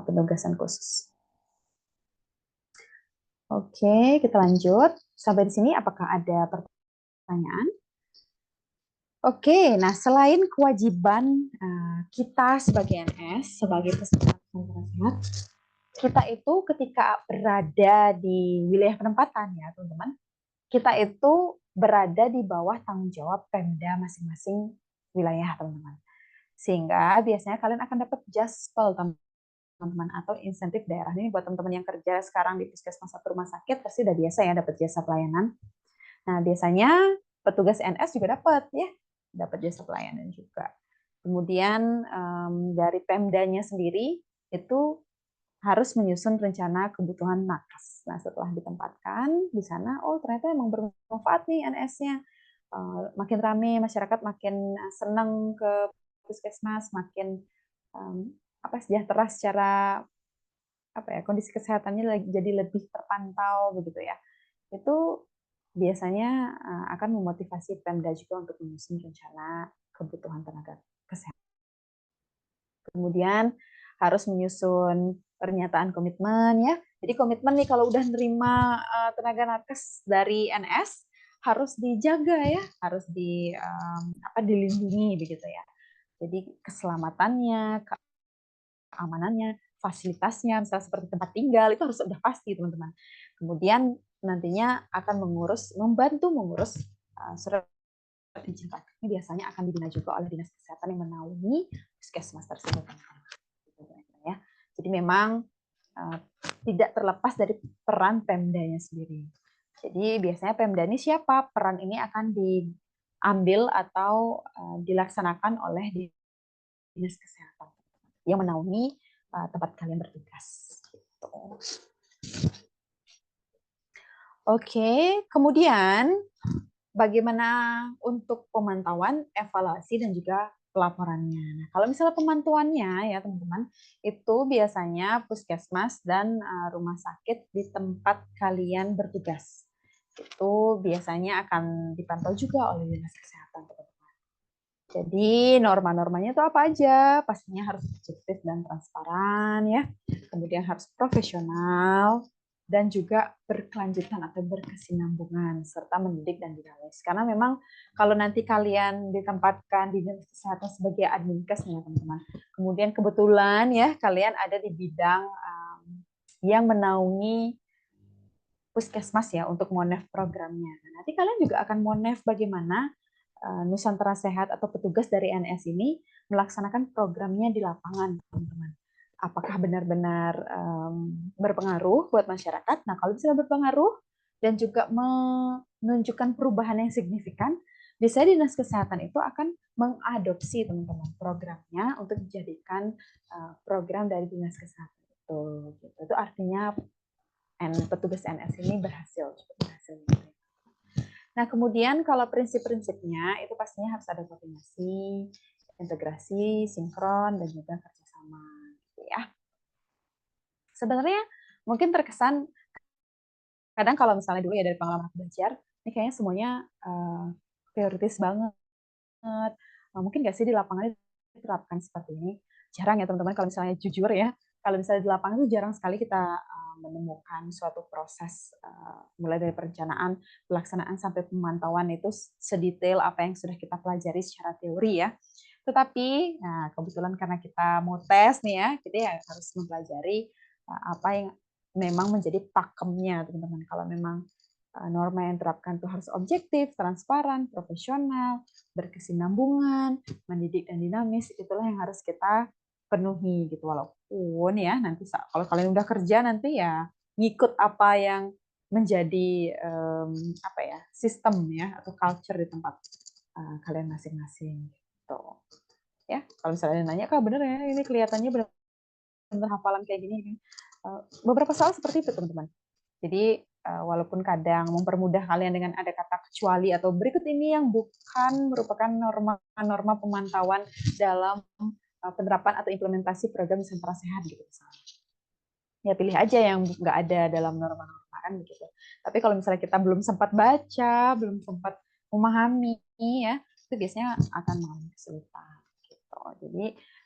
penugasan khusus. Oke, kita lanjut. Sampai di sini apakah ada pertanyaan? Oke, nah selain kewajiban kita sebagai NS, sebagai peserta sehat, kita itu ketika berada di wilayah penempatan ya teman-teman, kita itu berada di bawah tanggung jawab Pemda masing-masing wilayah teman-teman. Sehingga biasanya kalian akan dapat jaspel teman-teman atau insentif daerah. Ini buat teman-teman yang kerja sekarang di puskesmas atau rumah sakit pasti udah biasa ya dapat jasa pelayanan. Nah biasanya petugas NS juga dapat ya, dapat jasa pelayanan juga. Kemudian dari Pemdanya sendiri itu harus menyusun rencana kebutuhan nakes. Nah, setelah ditempatkan di sana, oh ternyata emang bermanfaat nih NS-nya. Makin rame, masyarakat makin senang ke puskesmas, makin sejahtera secara kondisi kesehatannya jadi lebih terpantau begitu ya. Itu biasanya akan memotivasi Pemda juga untuk menyusun rencana kebutuhan tenaga kesehatan. Kemudian harus menyusun pernyataan komitmen ya. Jadi komitmen nih kalau udah nerima tenaga nakes dari NS harus dijaga ya, harus dilindungi begitu ya. Jadi keselamatannya, keamanannya, fasilitasnya, misalnya seperti tempat tinggal itu harus sudah pasti teman-teman. Kemudian nantinya akan membantu mengurus surat izin praktek. Ini biasanya akan dibina juga oleh dinas kesehatan yang menaungi puskesmas tersebut. Ya. Jadi memang tidak terlepas dari peran Pemdanya sendiri. Jadi biasanya Pemda ini siapa? Peran ini akan diambil atau dilaksanakan oleh dinas kesehatan yang menaungi tempat kalian bertugas. Gitu. Oke, kemudian bagaimana untuk pemantauan, evaluasi, dan juga pelaporannya. Nah, kalau misalnya pemantauannya ya teman-teman, itu biasanya puskesmas dan rumah sakit di tempat kalian bertugas. itu biasanya akan dipantau juga oleh Dinas Kesehatan, teman-teman. Jadi norma-normanya itu apa aja? Pastinya harus objektif dan transparan ya. Kemudian harus profesional dan juga berkelanjutan atau berkesinambungan serta mendidik dan dinamis. Karena memang kalau nanti kalian ditempatkan di dinas kesehatan sebagai adminkes nih ya teman-teman. Kemudian kebetulan ya kalian ada di bidang yang menaungi puskesmas ya untuk monef programnya. Nah, nanti kalian juga akan monef bagaimana Nusantara Sehat atau petugas dari NS ini melaksanakan programnya di lapangan, teman-teman. Apakah benar-benar berpengaruh buat masyarakat? Nah, kalau bisa berpengaruh dan juga menunjukkan perubahan yang signifikan, biasanya dinas kesehatan itu akan mengadopsi teman-teman programnya untuk dijadikan program dari dinas kesehatan itu. Itu artinya petugas NS ini cukup berhasil. Nah, kemudian kalau prinsip-prinsipnya itu pastinya harus ada koordinasi, integrasi, sinkron, dan juga kerjasama. Gitu ya. Sebenarnya mungkin terkesan, kadang kalau misalnya dulu ya dari pengalaman aku belajar, ini kayaknya semuanya prioritas banget. Mungkin nggak sih di lapangan diterapkan seperti ini? Jarang ya teman-teman, kalau misalnya jujur ya, kalau misalnya di lapangan itu jarang sekali kita menemukan suatu proses mulai dari perencanaan, pelaksanaan sampai pemantauan itu sedetail apa yang sudah kita pelajari secara teori ya. Tetapi nah kebetulan karena kita mau tes nih ya, kita ya harus mempelajari apa yang memang menjadi pakemnya teman-teman. Kalau memang norma yang diterapkan itu harus objektif, transparan, profesional, berkesinambungan, mendidik dan dinamis, itulah yang harus kita penuhi gitu. Walaupun ya nanti kalau kalian udah kerja nanti ya ngikut apa yang menjadi apa ya sistem ya atau culture di tempat kalian masing-masing gitu. Ya, kalau misalnya nanya, Kak bener ya ini kelihatannya benar hafalan kayak gini. Beberapa soal seperti itu teman-teman. Jadi walaupun kadang mempermudah kalian dengan ada kata kecuali atau berikut ini yang bukan merupakan norma-norma pemantauan dalam penerapan atau implementasi program Nusantara Sehat gitu misalnya. Ya pilih aja yang nggak ada dalam norma-norma kan begitu. Tapi kalau misalnya kita belum sempat baca, belum sempat memahami ya, itu biasanya akan mengalami kesulitan gitu. Jadi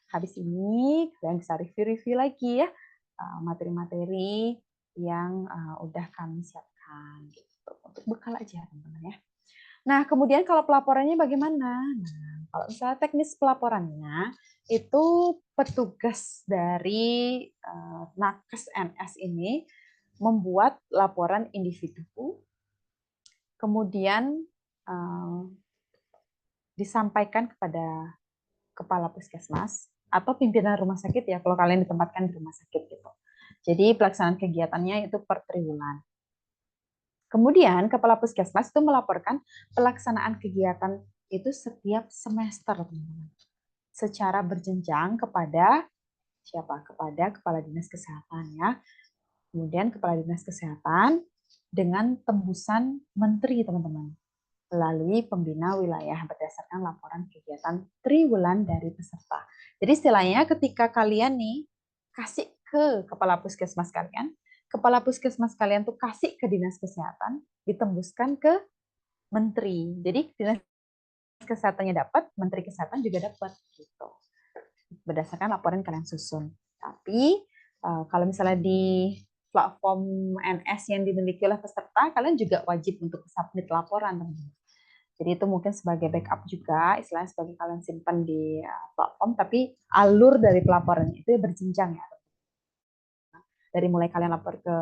habis ini kalian bisa review-review lagi ya materi-materi yang udah kami siapkan gitu. Untuk bekal aja teman-teman ya. Nah, kemudian kalau pelaporannya bagaimana? Nah, kalau misalnya teknis pelaporannya, itu petugas dari Nakes NS ini membuat laporan individu, kemudian disampaikan kepada kepala puskesmas atau pimpinan rumah sakit ya, kalau kalian ditempatkan di rumah sakit gitu. Jadi pelaksanaan kegiatannya itu per triwulan. Kemudian kepala puskesmas itu melaporkan pelaksanaan kegiatan itu setiap semester, teman-teman. Secara berjenjang kepada siapa? Kepada kepala dinas kesehatan ya. Kemudian kepala dinas kesehatan dengan tembusan menteri, teman-teman, melalui pembina wilayah berdasarkan laporan kegiatan triwulan dari peserta. Jadi istilahnya ketika kalian nih kasih ke kepala puskesmas kalian, kepala puskesmas kalian tuh kasih ke dinas kesehatan, ditembuskan ke menteri. Jadi dinas kesehatannya dapat, menteri kesehatan juga dapat gitu. Berdasarkan laporan kalian susun. Tapi kalau misalnya di platform NS yang dimiliki oleh peserta, kalian juga wajib untuk submit laporan, teman-teman. Jadi itu mungkin sebagai backup juga, istilahnya sebagai kalian simpan di platform, tapi alur dari pelaporannya itu berjenjang ya. Dari mulai kalian lapor ke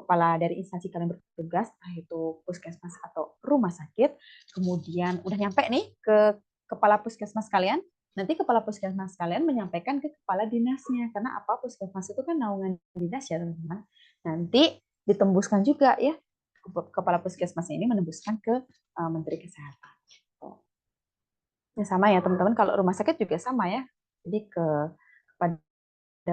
kepala dari instansi kalian bertugas, entah itu puskesmas atau rumah sakit, kemudian udah nyampe nih ke kepala puskesmas kalian, nanti kepala puskesmas kalian menyampaikan ke kepala dinasnya, karena apa, puskesmas itu kan naungan dinas ya teman-teman. Nanti ditembuskan juga ya, kepala puskesmas ini menembuskan ke Menteri Kesehatan. Ya sama ya teman-teman, kalau rumah sakit juga sama ya, jadi kepada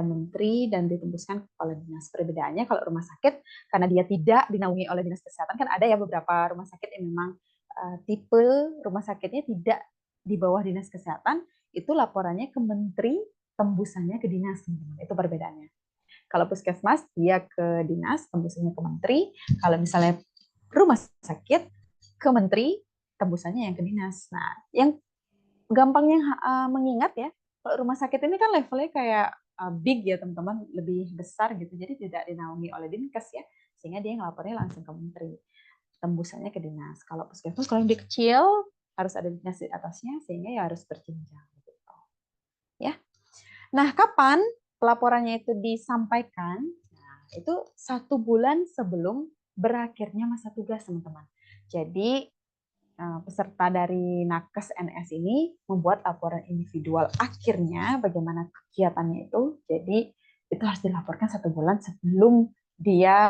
menteri dan ditembuskan kepala dinas. Perbedaannya kalau rumah sakit karena dia tidak dinaungi oleh dinas kesehatan, kan ada ya beberapa rumah sakit yang memang tipe rumah sakitnya tidak di bawah dinas kesehatan, itu laporannya ke menteri, tembusannya ke dinas, teman-teman. Itu perbedaannya. Kalau puskesmas dia ke dinas, tembusannya ke menteri. Kalau misalnya rumah sakit ke menteri, tembusannya yang ke dinas. Nah, yang gampangnya mengingat ya, kalau rumah sakit ini kan levelnya kayak big ya teman-teman, lebih besar gitu. Jadi tidak dinaungi oleh Dinkes ya, sehingga dia ngelapornya langsung ke menteri. Tembusannya ke dinas. Kalau puskesmas kalau lebih kecil harus ada dinas di atasnya, sehingga ya harus berjenjang gitu. Ya. Nah, kapan pelaporannya itu disampaikan? Nah, itu 1 bulan sebelum berakhirnya masa tugas, teman-teman. Jadi peserta dari Nakes NS ini membuat laporan individual akhirnya bagaimana kegiatannya itu. Jadi itu harus dilaporkan 1 bulan sebelum dia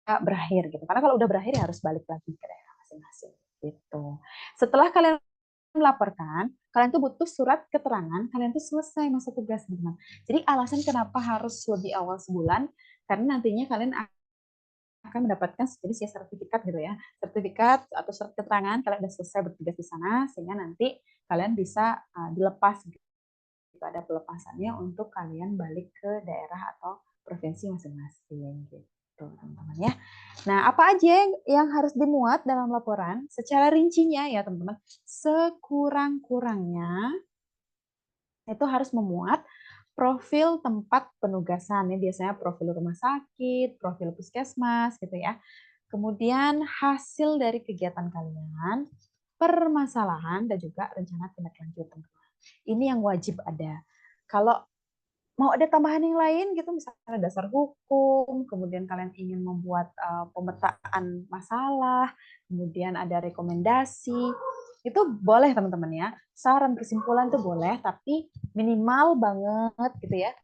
berakhir gitu. Karena kalau udah berakhir ya harus balik lagi ke daerah masing-masing gitu. Setelah kalian melaporkan, kalian tuh butuh surat keterangan kalian tuh selesai masa tugas, teman-teman. Jadi alasan kenapa harus lebih awal sebulan, karena nantinya kalian akan mendapatkan sejenis ya sertifikat gitu ya, sertifikat atau surat keterangan kalian sudah selesai bertugas di sana, sehingga nanti kalian bisa dilepas gitu. Ada pelepasannya untuk kalian balik ke daerah atau provinsi masing-masing gitu, teman-teman ya. Nah, apa aja yang harus dimuat dalam laporan secara rincinya ya, teman-teman? Sekurang-kurangnya itu harus memuat profil tempat penugasan. Ini biasanya profil rumah sakit, profil puskesmas gitu ya. Kemudian hasil dari kegiatan kalian, permasalahan, dan juga rencana tindak lanjut, teman-teman. Ini yang wajib ada. Kalau mau ada tambahan yang lain gitu, misalnya dasar hukum, kemudian kalian ingin membuat pemetaan masalah, kemudian ada rekomendasi, itu boleh teman-teman ya. Saran kesimpulan itu boleh, tapi minimal banget gitu ya.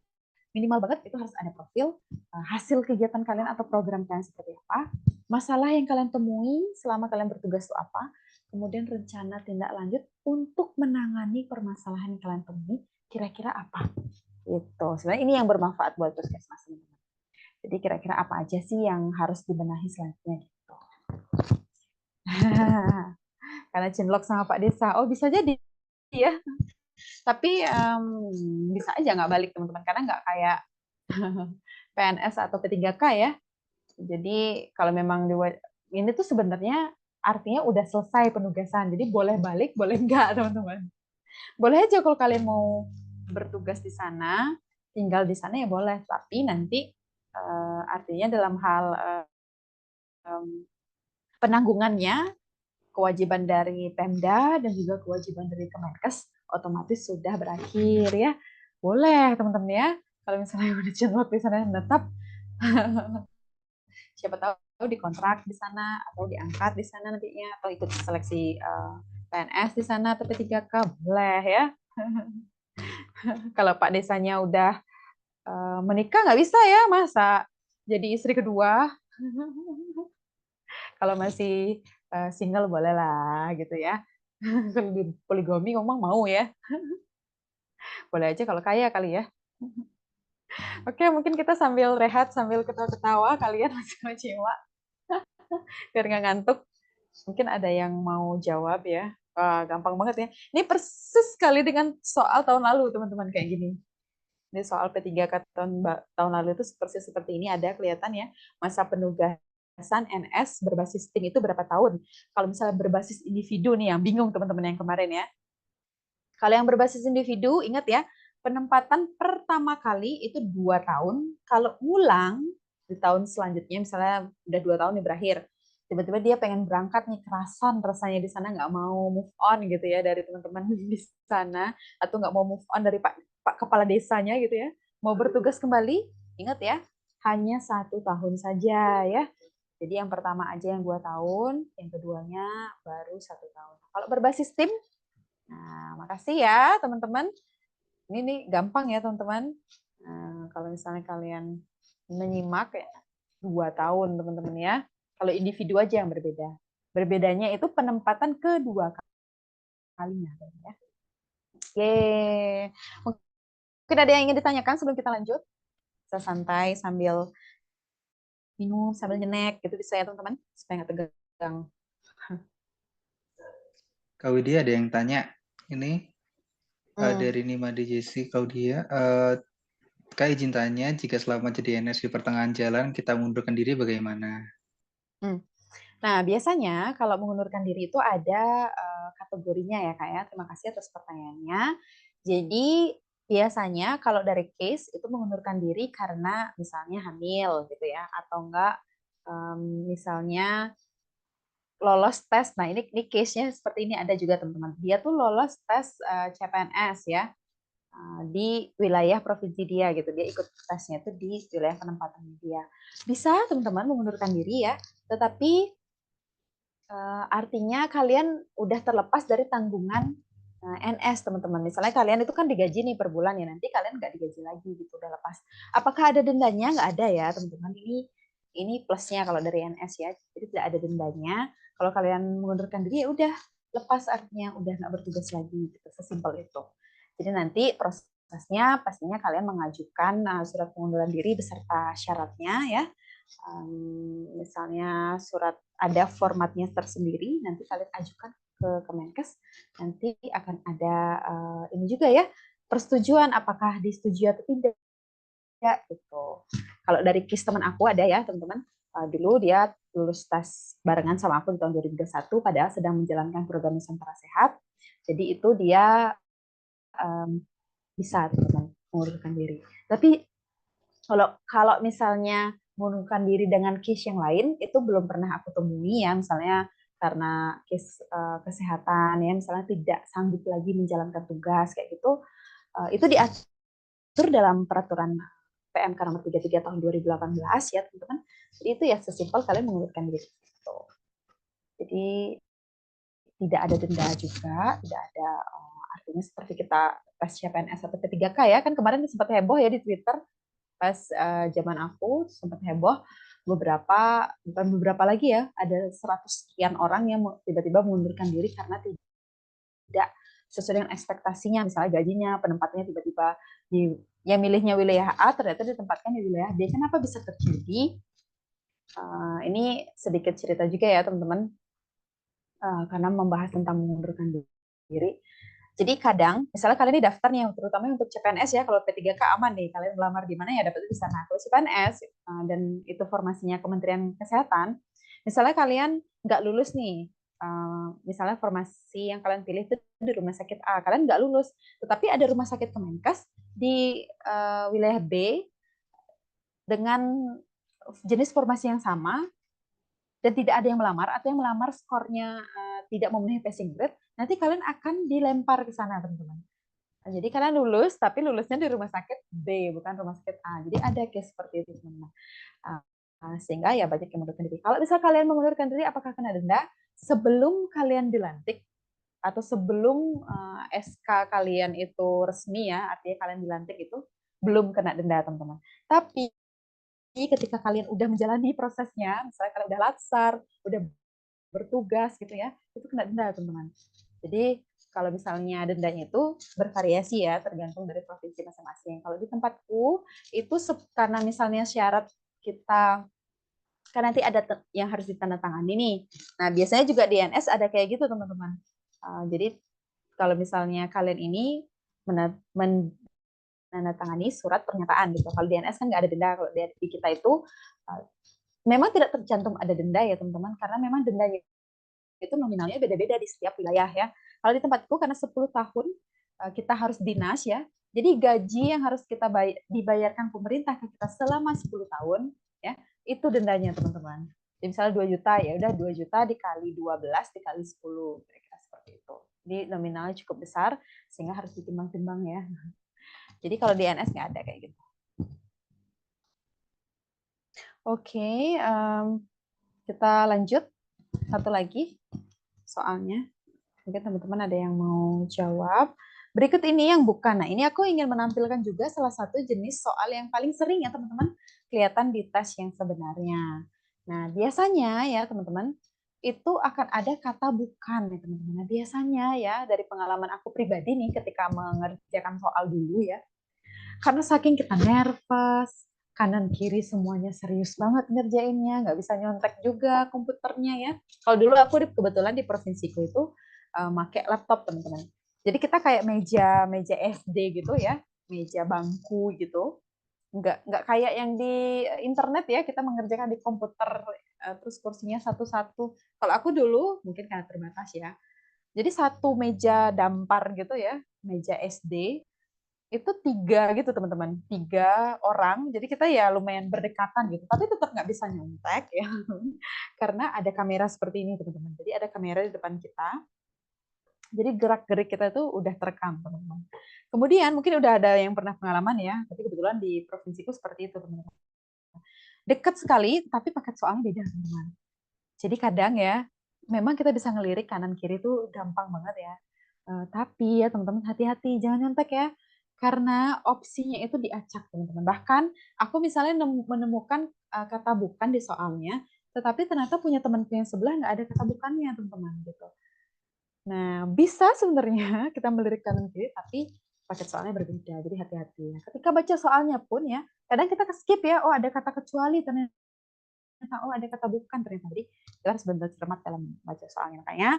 Minimal banget itu harus ada profil hasil kegiatan kalian atau program kalian seperti apa, masalah yang kalian temui selama kalian bertugas itu apa, kemudian rencana tindak lanjut untuk menangani permasalahan yang kalian temui kira-kira apa. Itu sebenarnya ini yang bermanfaat buat puskesmas, teman-teman. Jadi kira-kira apa aja sih yang harus dibenahi selanjutnya gitu. Karena cinlok sama Pak Desa, oh bisa jadi ya. Tapi bisa aja nggak balik, teman-teman, karena nggak kayak PNS atau P3K ya. Jadi kalau memang ini tuh sebenarnya artinya udah selesai penugasan. Jadi boleh balik, boleh enggak, teman-teman. Boleh aja kalau kalian mau bertugas di sana, tinggal di sana ya boleh. Tapi nanti artinya dalam hal penanggungannya, kewajiban dari Pemda dan juga kewajiban dari Kemenkes otomatis sudah berakhir ya. Boleh teman-teman ya. Kalau misalnya udah cinlok di sana tetap, siapa tahu dikontrak di sana atau diangkat di sana nantinya atau ikut seleksi PNS di sana atau P3K boleh ya. Kalau Pak Desanya udah menikah nggak bisa ya, masa jadi istri kedua. Kalau masih single boleh lah gitu ya. Kalau di poligami ngomong mau ya. Boleh aja kalau kaya kali ya. Oke, mungkin kita sambil rehat, sambil ketawa-ketawa kalian sama Cima, biar nggak ngantuk. Mungkin ada yang mau jawab ya. Wah, gampang banget ya. Ini persis sekali dengan soal tahun lalu, teman-teman, kayak gini. Ini soal P3K tahun lalu itu persis seperti ini, ada kelihatan ya, masa penugasan NS berbasis tim itu berapa tahun. Kalau misalnya berbasis individu nih, yang bingung teman-teman yang kemarin ya. Kalau yang berbasis individu, ingat ya, penempatan pertama kali itu 2 tahun. Kalau ulang di tahun selanjutnya, misalnya udah 2 tahun nih berakhir, tiba-tiba dia pengen berangkat nih, kerasan rasanya di sana, nggak mau move on gitu ya dari teman-teman di sana, atau nggak mau move on dari Pak Kepala Desanya gitu ya, mau bertugas kembali, ingat ya, hanya 1 tahun saja ya. Jadi yang pertama aja yang 2 tahun, yang keduanya baru 1 tahun. Kalau berbasis tim, nah, makasih ya teman-teman. Ini nih gampang ya teman-teman. Nah, kalau misalnya kalian menyimak ya 2 tahun teman-teman ya. Kalau individu aja yang berbeda. Berbedanya itu penempatan kedua kalinya. Ya. Oke. Mungkin ada yang ingin ditanyakan sebelum kita lanjut? Bisa santai sambil minum, sambil nyenek gitu bisa ya teman-teman. Supaya nggak tegang. Kak Widya ada yang tanya ini dari Nima Jesse Claudia. Kak izin tanya, jika selama jadi NS di pertengahan jalan kita mundurkan diri bagaimana? Nah, biasanya kalau mengundurkan diri itu ada kategorinya ya, Kak ya. Terima kasih atas pertanyaannya. Jadi, biasanya kalau dari case itu mengundurkan diri karena misalnya hamil gitu ya, atau enggak misalnya lolos tes. Nah, ini case-nya seperti ini ada juga teman-teman. Dia tuh lolos tes CPNS ya di wilayah provinsi dia gitu. Dia ikut tesnya itu di wilayah penempatan dia. Bisa teman-teman mengundurkan diri ya, tetapi artinya kalian udah terlepas dari tanggungan NS teman-teman. Misalnya kalian itu kan digaji nih per bulan ya, nanti kalian nggak digaji lagi gitu, udah lepas. Apakah ada dendanya? Nggak ada ya teman-teman. Ini plusnya kalau dari NS ya, jadi tidak ada dendanya. Kalau kalian mengundurkan diri ya udah lepas, artinya udah nggak bertugas lagi gitu, sesimpel itu. Jadi nanti prosesnya pastinya kalian mengajukan surat pengunduran diri beserta syaratnya ya. Misalnya surat ada formatnya tersendiri, nanti kalian ajukan ke Kemenkes, nanti akan ada ini juga ya, persetujuan apakah disetujui atau tidak gitu. Kalau dari KIS teman aku ada ya teman-teman, dulu dia lulus tes barengan sama aku di tahun 2021 padahal sedang menjalankan program Nusantara Sehat. Jadi itu dia bisa teman-teman mengundurkan diri. Tapi kalau kalau misalnya mengundurkan diri dengan case yang lain itu belum pernah aku temui ya, misalnya karena case kesehatan ya, misalnya tidak sanggup lagi menjalankan tugas kayak gitu, itu diatur dalam peraturan PMK nomor 33 tahun 2018 ya teman-teman. Jadi itu ya sesimpel kalian mengundurkan diri. Gitu. Jadi tidak ada denda juga, tidak ada artinya seperti kita tes CPNS atau P3K ya, kan kemarin sempat heboh ya di Twitter pas zaman aku sempat heboh beberapa, bukan beberapa lagi ya, ada 100 sekian orang yang tiba-tiba mengundurkan diri karena tidak sesuai dengan ekspektasinya, misalnya gajinya, penempatannya tiba-tiba di yang milihnya wilayah A ternyata ditempatkan di wilayah B. Kenapa bisa terjadi? Ini sedikit cerita juga ya teman-teman, karena membahas tentang mengundurkan diri. Jadi kadang, misalnya kalian ini daftar nih, terutama untuk CPNS ya, kalau P3K aman nih, kalian melamar di mana ya dapat di sana. Kalau CPNS, dan itu formasinya Kementerian Kesehatan, misalnya kalian nggak lulus nih, misalnya formasi yang kalian pilih itu di rumah sakit A, kalian nggak lulus, tetapi ada rumah sakit Kemenkes di wilayah B dengan jenis formasi yang sama, dan tidak ada yang melamar, atau yang melamar skornya tidak memenuhi passing grade, nanti kalian akan dilempar ke sana, teman-teman. Nah, jadi kalian lulus, tapi lulusnya di rumah sakit B, bukan rumah sakit A. Jadi ada case seperti itu, teman-teman. Sehingga ya banyak yang mengundurkan diri. Kalau misal kalian mengundurkan diri, apakah kena denda? Sebelum kalian dilantik, atau sebelum SK kalian itu resmi ya, artinya kalian dilantik itu, belum kena denda, teman-teman. Tapi ketika kalian udah menjalani prosesnya, misalnya kalian udah latsar, udah bertugas gitu ya, itu kena denda teman-teman. Jadi kalau misalnya dendanya itu bervariasi ya, tergantung dari provinsi masing-masing. Kalau di tempatku itu karena misalnya syarat kita kan nanti ada yang harus ditandatangani nih. Nah biasanya juga di NS ada kayak gitu teman-teman. Jadi kalau misalnya kalian ini menandatangani surat pernyataan gitu. Kalau di NS kan nggak ada denda. Kalau di kita itu memang tidak tercantum ada denda ya teman-teman, karena memang dendanya itu nominalnya beda-beda di setiap wilayah ya. Kalau di tempatku karena 10 tahun kita harus dinas ya, jadi gaji yang harus kita dibayarkan pemerintah ke kita selama 10 tahun ya, itu dendanya teman-teman. Jadi misalnya 2 juta, ya udah 2 juta dikali 12 dikali 10, kira-kira seperti itu. Jadi nominalnya cukup besar sehingga harus ditimbang-timbang ya. Jadi kalau di NS nggak ada kayak gitu. Oke, kita lanjut satu lagi soalnya. Mungkin teman-teman ada yang mau jawab. Berikut ini yang bukan. Nah, ini aku ingin menampilkan juga salah satu jenis soal yang paling sering ya teman-teman kelihatan di tes yang sebenarnya. Nah, biasanya ya teman-teman, itu akan ada kata bukan ya teman-teman. Nah, biasanya ya dari pengalaman aku pribadi nih ketika mengerjakan soal dulu ya, karena saking kita nervous, kanan kiri semuanya serius banget ngerjainnya, nggak bisa nyontek juga komputernya ya. Kalau dulu aku kebetulan di provinsiku itu pakai laptop teman-teman. Jadi kita kayak meja meja SD gitu ya, meja bangku gitu. Nggak kayak yang di internet ya, kita mengerjakan di komputer terus kursinya satu-satu. Kalau aku dulu mungkin karena terbatas ya. Jadi satu meja dampar gitu ya, meja SD itu tiga gitu teman-teman, tiga orang. Jadi kita ya lumayan berdekatan gitu, tapi tetap nggak bisa nyontek ya, karena ada kamera seperti ini teman-teman. Jadi ada kamera di depan kita. Jadi gerak-gerik kita itu udah terekam teman-teman. Kemudian mungkin udah ada yang pernah pengalaman ya, tapi kebetulan di provinsiku seperti itu teman-teman. Dekat sekali, tapi paket soalnya beda teman-teman. Jadi kadang ya, memang kita bisa ngelirik kanan kiri itu gampang banget ya. Tapi ya teman-teman hati-hati, jangan nyontek ya. Karena opsinya itu diacak teman-teman. Bahkan aku misalnya menemukan kata bukan di soalnya, tetapi ternyata punya temanku yang sebelah nggak ada kata bukannya teman-teman gitu. Nah, bisa sebenarnya kita melirik kanan kiri, tapi paket soalnya berbeda. Jadi hati-hati. Nah, ketika baca soalnya pun ya, kadang kita skip ya, oh ada kata kecuali, ternyata oh ada kata bukan ternyata. Jadi kita harus benar-benar cermat dalam baca soalnya. Makanya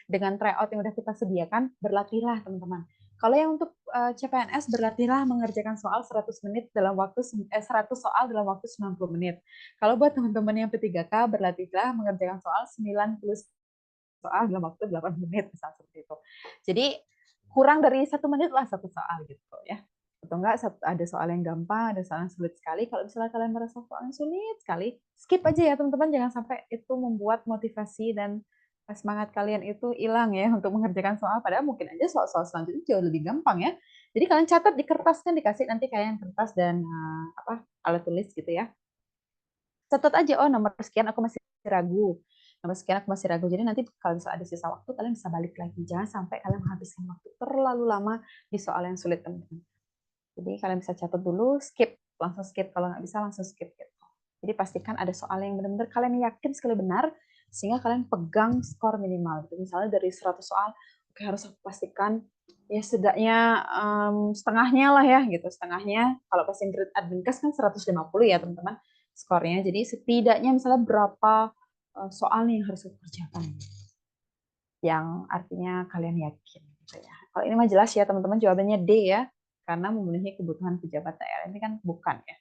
dengan tryout yang udah kita sediakan, berlatihlah teman-teman. Kalau yang untuk CPNS, berlatihlah mengerjakan soal 100 menit dalam waktu 100 soal dalam waktu 90 menit. Kalau buat teman-teman yang P3K, berlatihlah mengerjakan soal 90 soal dalam waktu 8 menit misalnya seperti itu. Jadi kurang dari 1 menit lah satu soal gitu ya. Atau enggak ada soal yang gampang, ada soal yang sulit sekali. Kalau misalnya kalian merasa soal yang sulit sekali, skip aja ya teman-teman, jangan sampai itu membuat motivasi dan semangat kalian itu hilang ya untuk mengerjakan soal, padahal mungkin aja soal-soal selanjutnya jauh lebih gampang ya. Jadi kalian catat di kertas, kan dikasih nanti kayak kertas dan alat tulis gitu ya. Catat aja, oh nomor sekian aku masih ragu, nomor sekian aku masih ragu. Jadi nanti kalau ada sisa waktu kalian bisa balik lagi. Jangan sampai kalian menghabiskan waktu terlalu lama di soal yang sulit teman-teman. Jadi kalian bisa catat dulu, skip, langsung skip. Kalau nggak bisa langsung skip gitu. Jadi pastikan ada soal yang benar-benar kalian yakin sekali benar, sehingga kalian pegang skor minimal. Jadi misalnya dari 100 soal, oke, harus aku pastikan ya setidaknya setengahnya lah ya gitu. Setengahnya, kalau passing grade Advanced kan 150 ya teman-teman skornya. Jadi setidaknya misalnya berapa soal nih yang harus aku kerjakan. Yang artinya kalian yakin gitu ya. Kalau ini mah jelas ya teman-teman, jawabannya D ya, karena memenuhi kebutuhan pejabat daerah. Ini kan bukan ya.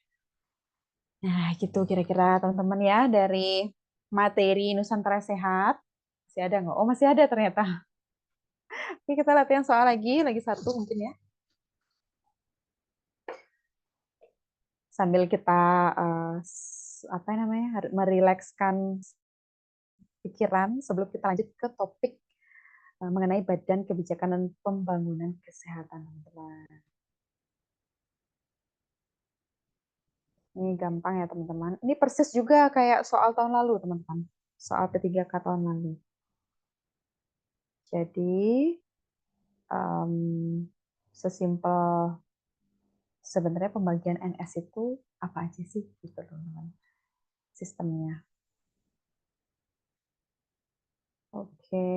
Nah, gitu kira-kira teman-teman ya dari materi Nusantara Sehat. Masih ada nggak? Oh, masih ada ternyata. Oke, kita latihan soal lagi satu mungkin ya. Sambil kita apa namanya, merilekskan pikiran sebelum kita lanjut ke topik mengenai Badan Kebijakan dan Pembangunan Kesehatan, teman-teman. Ini gampang ya, teman-teman. Ini persis juga kayak soal tahun lalu, teman-teman. Soal P3K tahun lalu. Jadi, sesimpel sebenarnya pembagian NS itu apa aja sih, gitu, teman-teman. Sistemnya. Oke.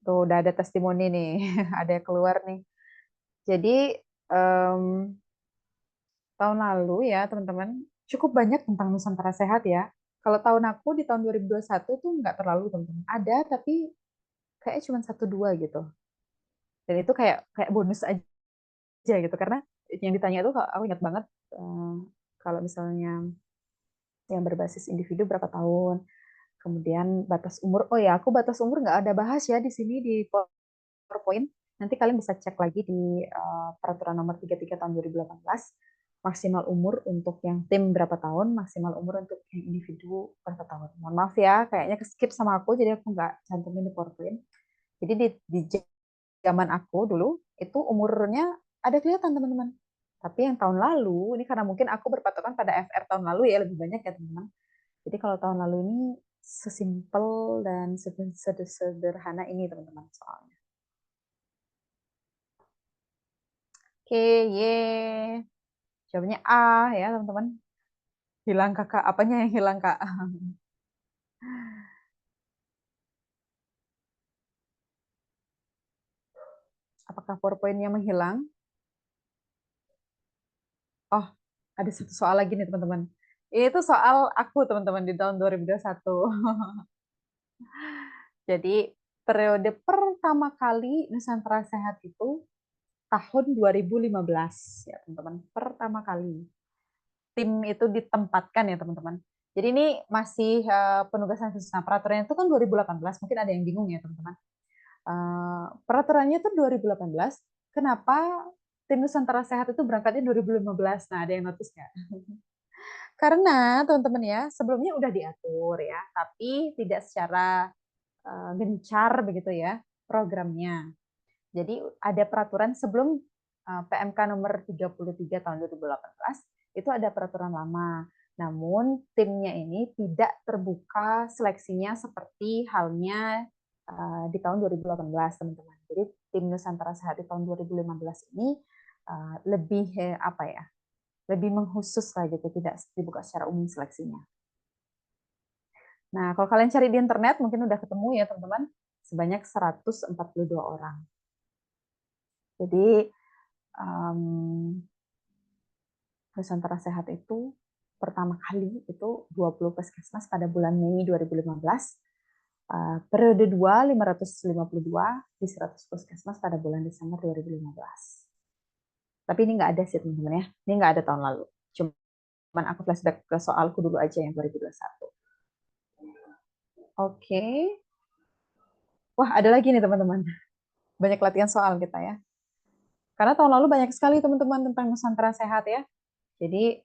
Tuh, udah ada testimoni nih. Ada yang keluar nih. Jadi, tahun lalu ya, teman-teman, cukup banyak tentang Nusantara Sehat ya. Kalau tahun aku di tahun 2021 tuh nggak terlalu, teman-teman. Ada, tapi kayaknya cuma satu dua gitu. Dan itu kayak kayak bonus aja gitu. Karena yang ditanya itu aku ingat banget, kalau misalnya yang berbasis individu berapa tahun, kemudian batas umur. Oh ya, aku batas umur nggak ada bahas ya di sini di PowerPoint. Nanti kalian bisa cek lagi di peraturan nomor 33 tahun 2018. Maksimal umur untuk yang tim berapa tahun, maksimal umur untuk yang individu berapa tahun. Mohon maaf ya, kayaknya skip sama aku, jadi aku nggak cantumin di PowerPoint. Jadi di zaman aku dulu, itu umurnya ada kelihatan teman-teman. Tapi yang tahun lalu, ini karena mungkin aku berpatokan pada FR tahun lalu ya, lebih banyak ya teman-teman. Jadi kalau tahun lalu ini sesimpel dan sederhana ini teman-teman soalnya. Oke, ye. Jawabnya A ya teman-teman. Hilang kakak, apanya yang hilang kak? Apakah PowerPoint-nya menghilang? Oh, ada satu soal lagi nih teman-teman. Itu soal aku teman-teman di tahun 2021. Jadi periode pertama kali Nusantara Sehat itu tahun 2015 ya teman-teman, pertama kali tim itu ditempatkan ya teman-teman. Jadi ini masih penugasan khusus. Nah, peraturannya itu kan 2018, mungkin ada yang bingung ya teman-teman. Peraturannya itu 2018, kenapa tim Nusantara Sehat itu berangkatnya 2015? Nah, ada yang notice nggak? Karena teman-teman ya, sebelumnya udah diatur ya, tapi tidak secara gencar begitu ya programnya. Jadi ada peraturan sebelum PMK nomor 33 tahun 2018 itu ada peraturan lama. Namun timnya ini tidak terbuka seleksinya seperti halnya di tahun 2018 teman-teman. Jadi tim Nusantara Sehat di tahun 2015 ini lebih apa ya? Lebih mengkhusus lah gitu, tidak dibuka secara umum seleksinya. Nah, kalau kalian cari di internet mungkin udah ketemu ya teman-teman, sebanyak 142 orang. Jadi Nusantara Sehat itu pertama kali itu 20 puskesmas pada bulan Mei 2015, periode 2 552 di 100 puskesmas pada bulan Desember 2015. Tapi ini nggak ada sih teman-teman ya, ini nggak ada tahun lalu. Cuman aku flashback ke soalku dulu aja yang 2021. Oke. Wah, ada lagi nih teman-teman. Banyak latihan soal kita ya. Karena tahun lalu banyak sekali teman-teman tentang Nusantara Sehat ya. Jadi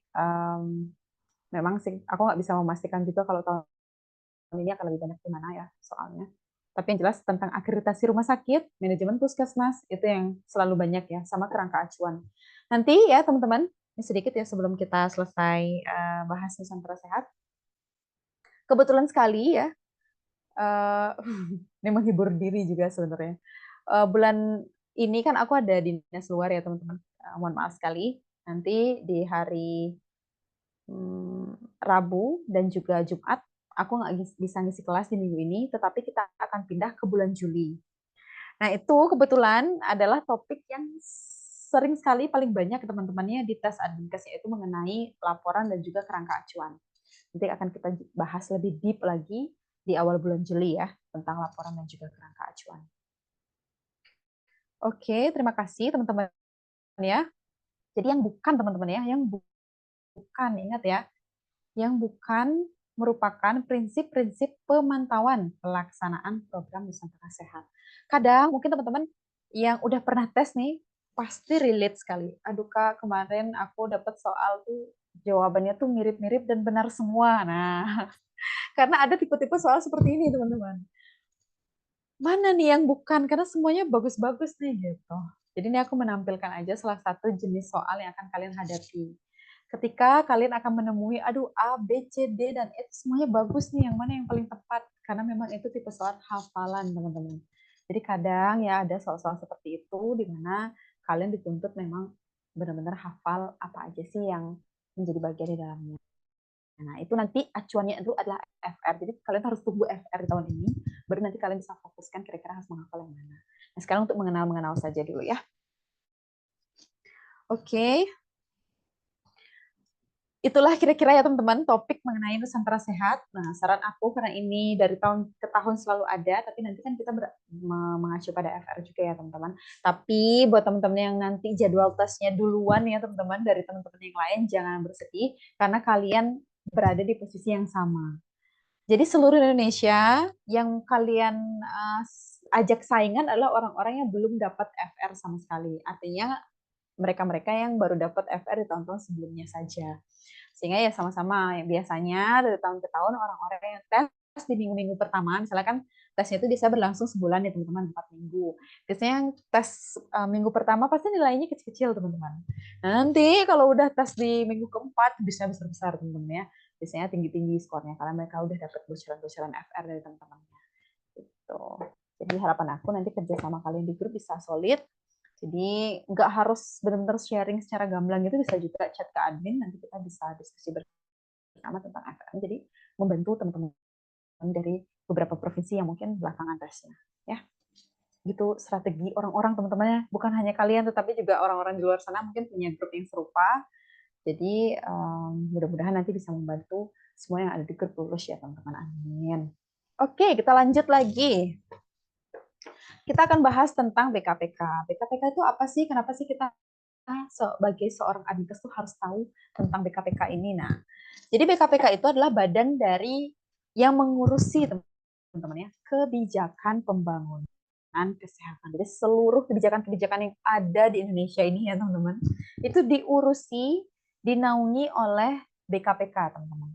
memang sih aku nggak bisa memastikan juga kalau tahun ini akan lebih banyak di mana ya soalnya. Tapi yang jelas tentang akreditasi rumah sakit, manajemen puskesmas, itu yang selalu banyak ya, sama kerangka acuan. Nanti ya teman-teman, ini sedikit ya sebelum kita selesai bahas Nusantara Sehat. Kebetulan sekali ya, uh, ini menghibur diri juga sebenarnya. Bulan ini kan aku ada di dinas luar ya teman-teman. Mohon maaf sekali, nanti di hari Rabu dan juga Jumat aku nggak bisa ngisi kelas di minggu ini, tetapi kita akan pindah ke bulan Juli. Nah, itu kebetulan adalah topik yang sering sekali paling banyak teman-temannya di tes adminkes, yaitu mengenai laporan dan juga kerangka acuan. Nanti akan kita bahas lebih deep lagi di awal bulan Juli ya, tentang laporan dan juga kerangka acuan. Oke, terima kasih teman-teman ya. Jadi yang bukan teman-teman ya, yang bukan, ingat ya, yang bukan merupakan prinsip-prinsip pemantauan pelaksanaan program Nusantara Sehat. Kadang mungkin teman-teman yang udah pernah tes nih pasti relate sekali. Aduh Kak, kemarin aku dapat soal tuh jawabannya tuh mirip-mirip dan benar semua. Nah, karena ada tipe-tipe soal seperti ini teman-teman. Mana nih yang bukan? Karena semuanya bagus-bagus nih gitu. Jadi ini aku menampilkan aja salah satu jenis soal yang akan kalian hadapi. Ketika kalian akan menemui, aduh A, B, C, D, dan E semuanya bagus nih, yang mana yang paling tepat? Karena memang itu tipe soal hafalan, teman-teman. Jadi kadang ya ada soal-soal seperti itu, di mana kalian dituntut memang benar-benar hafal apa aja sih yang menjadi bagian di dalamnya. Nah, itu nanti acuannya itu adalah FR. Jadi kalian harus tunggu FR di tahun ini, baru nanti kalian bisa fokuskan kira-kira harus menghafal yang mana. Nah, sekarang untuk mengenal-mengenal saja dulu ya. Oke, itulah kira-kira ya teman-teman topik mengenai Nusantara Sehat. Nah, saran aku karena ini dari tahun ke tahun selalu ada, tapi nanti kan kita mengacu pada FR juga ya teman-teman. Tapi buat teman-teman yang nanti jadwal tesnya duluan ya teman-teman dari teman-teman yang lain, jangan bersedih karena kalian berada di posisi yang sama. Jadi seluruh Indonesia yang kalian ajak saingan adalah orang-orang yang belum dapat FR sama sekali. Artinya mereka-mereka yang baru dapat FR di tahun-tahun sebelumnya saja. Sehingga ya sama-sama yang biasanya dari tahun ke tahun orang-orang yang tes di minggu-minggu pertama, misalnya kan tesnya itu bisa berlangsung sebulan ya teman-teman, 4 minggu. Biasanya yang tes minggu pertama pasti nilainya kecil-kecil teman-teman. Nah, nanti kalau udah tes di minggu keempat bisa besar-besar teman-teman ya. Biasanya tinggi-tinggi skornya karena mereka udah dapat bocoran-bocoran FR dari teman-temannya. Gitu. Jadi harapan aku nanti kerja sama kalian di grup bisa solid. Jadi nggak harus benar-benar sharing secara gamblang gitu, bisa juga chat ke admin, nanti kita bisa diskusi bersama tentang FR. Jadi membantu teman-teman dari beberapa provinsi yang mungkin belakangan tesnya. Ya, gitu strategi orang-orang teman-temannya. Bukan hanya kalian, tetapi juga orang-orang di luar sana mungkin punya grup yang serupa. Jadi mudah-mudahan nanti bisa membantu semua yang ada di grup lulus ya teman-teman. Amin. Oke, kita lanjut lagi. Kita akan bahas tentang BKPK. BKPK itu apa sih? Kenapa sih kita sebagai seorang adminkes tuh harus tahu tentang BKPK ini? Nah, jadi BKPK itu adalah badan dari yang mengurusi teman-teman ya kebijakan pembangunan kesehatan. Jadi seluruh kebijakan-kebijakan yang ada di Indonesia ini ya teman-teman, itu diurusi, dinaungi oleh BKPK teman-teman.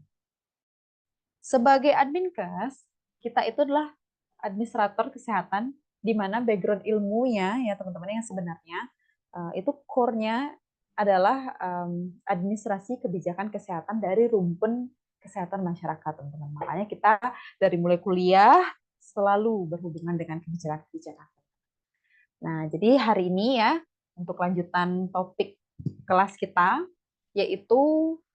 Sebagai adminkes, kita itu adalah administrator kesehatan di mana background ilmunya ya teman-teman yang sebenarnya itu core-nya adalah administrasi kebijakan kesehatan dari rumpun kesehatan masyarakat teman-teman. Makanya kita dari mulai kuliah selalu berhubungan dengan kebijakan-kebijakan. Nah, jadi hari ini ya untuk lanjutan topik kelas kita yaitu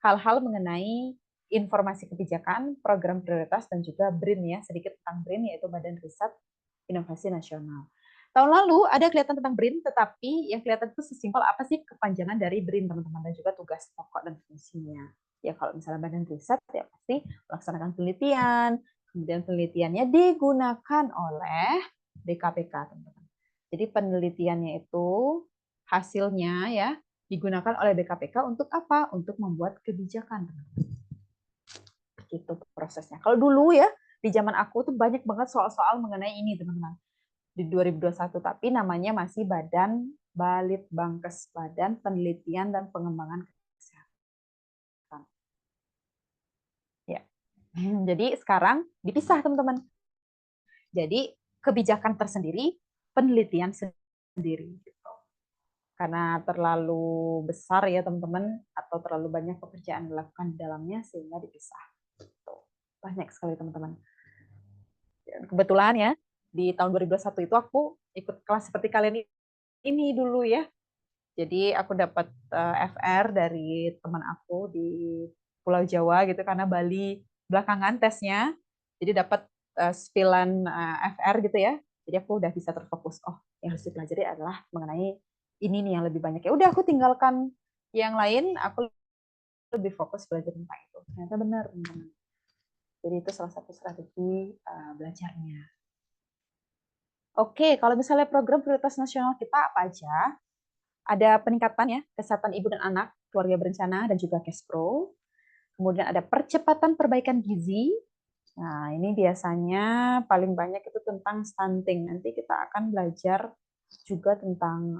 hal-hal mengenai informasi kebijakan, program prioritas, dan juga BRIN ya, sedikit tentang BRIN, yaitu Badan Riset Inovasi Nasional. Tahun lalu ada kelihatan tentang BRIN, tetapi yang kelihatan itu sesimpel apa sih kepanjangan dari BRIN, teman-teman, dan juga tugas pokok dan fungsinya. Ya kalau misalnya Badan Riset, ya pasti melaksanakan penelitian, kemudian penelitiannya digunakan oleh BKPK, teman-teman. Jadi penelitiannya itu hasilnya ya digunakan oleh BKPK untuk apa? Untuk membuat kebijakan. Gitu prosesnya. Kalau dulu ya, di zaman aku tuh banyak banget soal-soal mengenai ini, teman-teman. Di 2021, tapi namanya masih Badan Balitbangkes, Badan Penelitian dan Pengembangan Kesehatan. Ya. Jadi sekarang dipisah, teman-teman. Jadi kebijakan tersendiri, penelitian sendiri. Karena terlalu besar ya teman-teman atau terlalu banyak pekerjaan dilakukan di dalamnya sehingga dipisah. Banyak sekali teman-teman. Kebetulan ya di tahun 2021 itu aku ikut kelas seperti kalian ini dulu ya. Jadi aku dapat FR dari teman aku di Pulau Jawa gitu karena Bali belakangan tesnya. Jadi dapat 9 FR gitu ya. Jadi aku udah bisa terfokus. Oh, yang harus dipelajari adalah mengenai ini nih yang lebih banyak. Ya udah aku tinggalkan yang lain, aku lebih fokus belajar tentang itu. Ternyata benar, teman-teman. Jadi itu salah satu strategi belajarnya. Oke, kalau misalnya program prioritas nasional kita apa aja? Ada peningkatan ya kesehatan ibu dan anak, keluarga berencana, dan juga cash pro. Kemudian ada percepatan perbaikan gizi. Nah, ini biasanya paling banyak itu tentang stunting. Nanti kita akan belajar juga tentang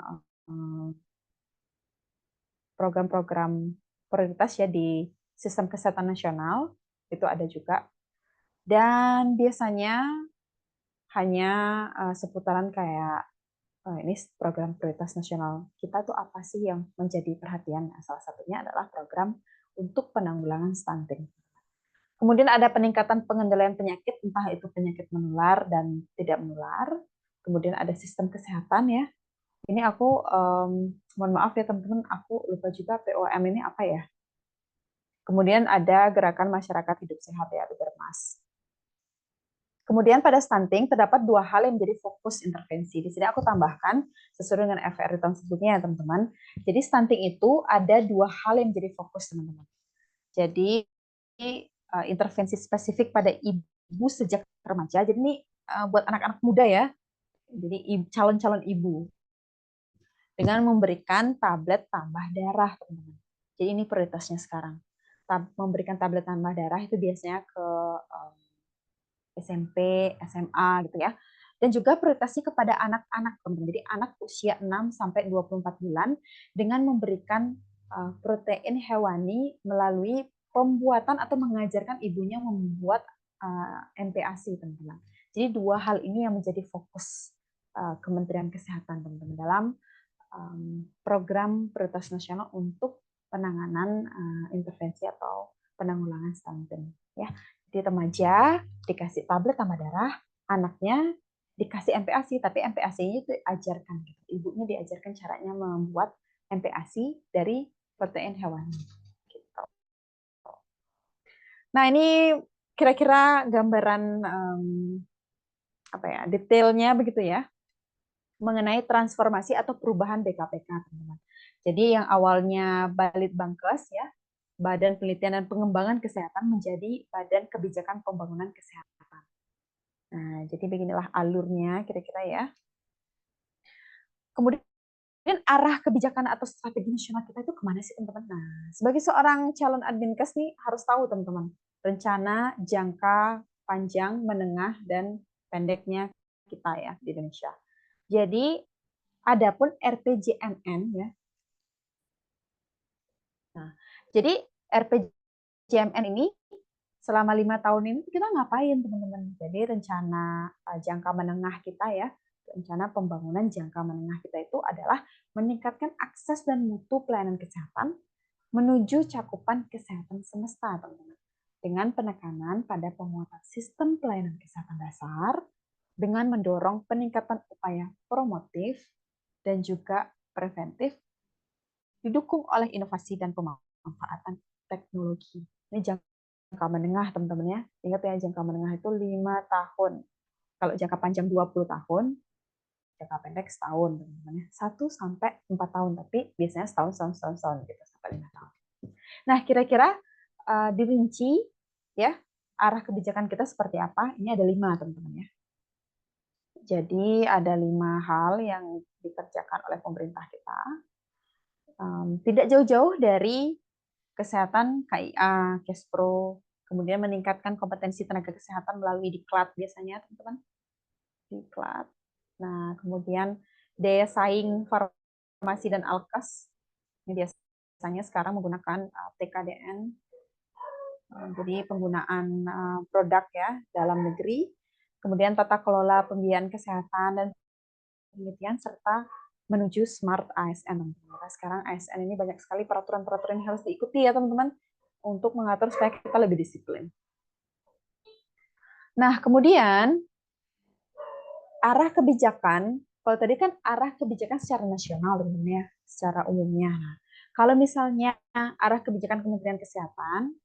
program-program prioritas ya di sistem kesehatan nasional. Itu ada juga. Dan biasanya hanya seputaran kayak ini program prioritas nasional kita tuh apa sih yang menjadi perhatian? Nah, salah satunya adalah program untuk penanggulangan stunting. Kemudian ada peningkatan pengendalian penyakit, entah itu penyakit menular dan tidak menular. Kemudian ada sistem kesehatan ya. Ini aku mohon maaf ya teman-teman, aku lupa juga POM ini apa ya. Kemudian ada gerakan masyarakat hidup sehat ya, Bermas. Kemudian pada stunting terdapat dua hal yang menjadi fokus intervensi. Di sini aku tambahkan sesuai dengan FR di tahun sebelumnya ya teman-teman. Jadi stunting itu ada dua hal yang menjadi fokus teman-teman. Jadi intervensi spesifik pada ibu sejak remaja. Jadi ini buat anak-anak muda ya. Jadi calon-calon ibu dengan memberikan tablet tambah darah teman-teman. Jadi ini prioritasnya sekarang. Memberikan tablet tambah darah itu biasanya ke SMP, SMA gitu ya. Dan juga prioritasnya kepada anak-anak, teman-teman. Jadi anak usia 6 sampai 24 bulan dengan memberikan protein hewani melalui pembuatan atau mengajarkan ibunya membuat MPASI, teman-teman. Jadi dua hal ini yang menjadi fokus Kementerian Kesehatan, teman-teman, dalam program prioritas nasional untuk penanganan intervensi atau penanggulangan stunting. Ya, jadi remaja dikasih tablet tambah darah, anaknya dikasih MPASI, tapi MPASI-nya itu diajarkan, gitu. Ibunya diajarkan caranya membuat MPASI dari protein hewani. Gitu. Nah ini kira-kira gambaran apa ya detailnya begitu ya mengenai transformasi atau perubahan BKPK, teman-teman. Jadi yang awalnya Balitbangkes ya, Badan Penelitian dan Pengembangan Kesehatan menjadi Badan Kebijakan Pembangunan Kesehatan. Nah, jadi beginilah alurnya kira-kira ya. kemudian arah kebijakan atau strategi nasional kita itu kemana sih teman-teman? Nah, sebagai seorang calon adminkes nih harus tahu teman-teman, rencana jangka panjang, menengah, dan pendeknya kita ya di Indonesia. Jadi, adapun RPJMN ya. Nah, jadi RPJMN ini selama 5 tahun ini kita ngapain teman-teman? Jadi rencana jangka menengah kita ya, rencana pembangunan jangka menengah kita itu adalah meningkatkan akses dan mutu pelayanan kesehatan menuju cakupan kesehatan semesta, teman-teman. Dengan penekanan pada penguatan sistem pelayanan kesehatan dasar, dengan mendorong peningkatan upaya promotif dan juga preventif, didukung oleh inovasi dan pemanfaatan teknologi. Ini jangka menengah, teman-teman ya. Ingat ya, jangka menengah itu 5 tahun. Kalau jangka panjang 20 tahun, jangka pendek setahun, teman-teman ya. 1 sampai 4 tahun, tapi biasanya setahun gitu, sampai 5 tahun. Nah, kira-kira dirinci ya, arah kebijakan kita seperti apa? Ini ada 5, teman-teman ya. Jadi ada 5 hal yang dikerjakan oleh pemerintah kita. Tidak jauh-jauh dari kesehatan KIA, Kespro, kemudian meningkatkan kompetensi tenaga kesehatan melalui diklat biasanya, teman-teman. Diklat. Nah, kemudian daya saing farmasi dan alkes. Ini biasanya sekarang menggunakan TKDN. Jadi penggunaan produk ya dalam negeri. Kemudian tata kelola pembiayaan kesehatan dan penelitian serta menuju smart ASN. Sekarang ASN ini banyak sekali peraturan-peraturan yang harus diikuti ya teman-teman untuk mengatur supaya kita lebih disiplin. Nah, kemudian arah kebijakan, kalau tadi kan arah kebijakan secara nasional teman-teman ya, secara umumnya. Nah, kalau misalnya arah kebijakan Kementerian Kesehatan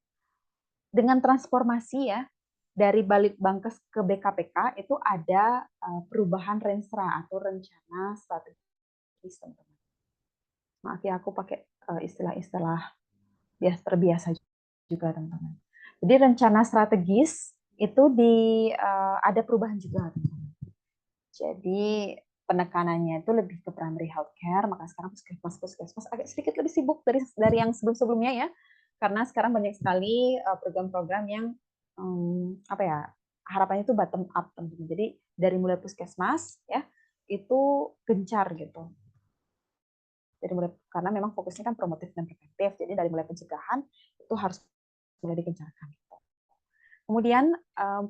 dengan transformasi ya dari Balitbangkes ke BKPK itu ada perubahan renstra atau rencana strategis teman-teman. Maaf ya aku pakai istilah-istilah terbiasa juga teman-teman. Jadi rencana strategis itu ada perubahan juga teman-teman. Jadi penekanannya itu lebih ke primary healthcare, maka sekarang puskesmas agak sedikit lebih sibuk dari yang sebelum-sebelumnya ya, karena sekarang banyak sekali program-program yang apa ya, harapannya itu bottom up teman-teman. Jadi dari mulai puskesmas ya itu gencar gitu. Jadi mulai, karena memang fokusnya kan promotif dan preventif, jadi dari mulai pencegahan itu harus mulai digencarkan. Kemudian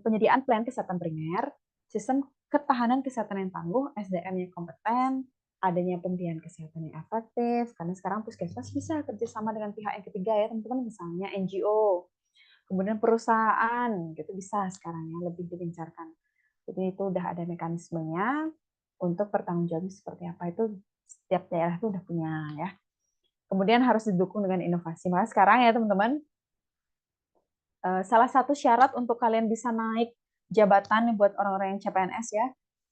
penyediaan pelayanan kesehatan primer, sistem ketahanan kesehatan yang tangguh, SDM yang kompeten, adanya pembiayaan kesehatan yang efektif, karena sekarang puskesmas bisa kerjasama dengan pihak yang ketiga ya teman-teman, misalnya NGO, kemudian perusahaan, gitu bisa sekarang ya lebih digencarkan. Jadi itu udah ada mekanismenya untuk pertanggungjawaban seperti apa itu setiap daerah itu udah punya ya. Kemudian harus didukung dengan inovasi. Maka sekarang ya teman-teman, salah satu syarat untuk kalian bisa naik jabatan buat orang-orang yang CPNS ya,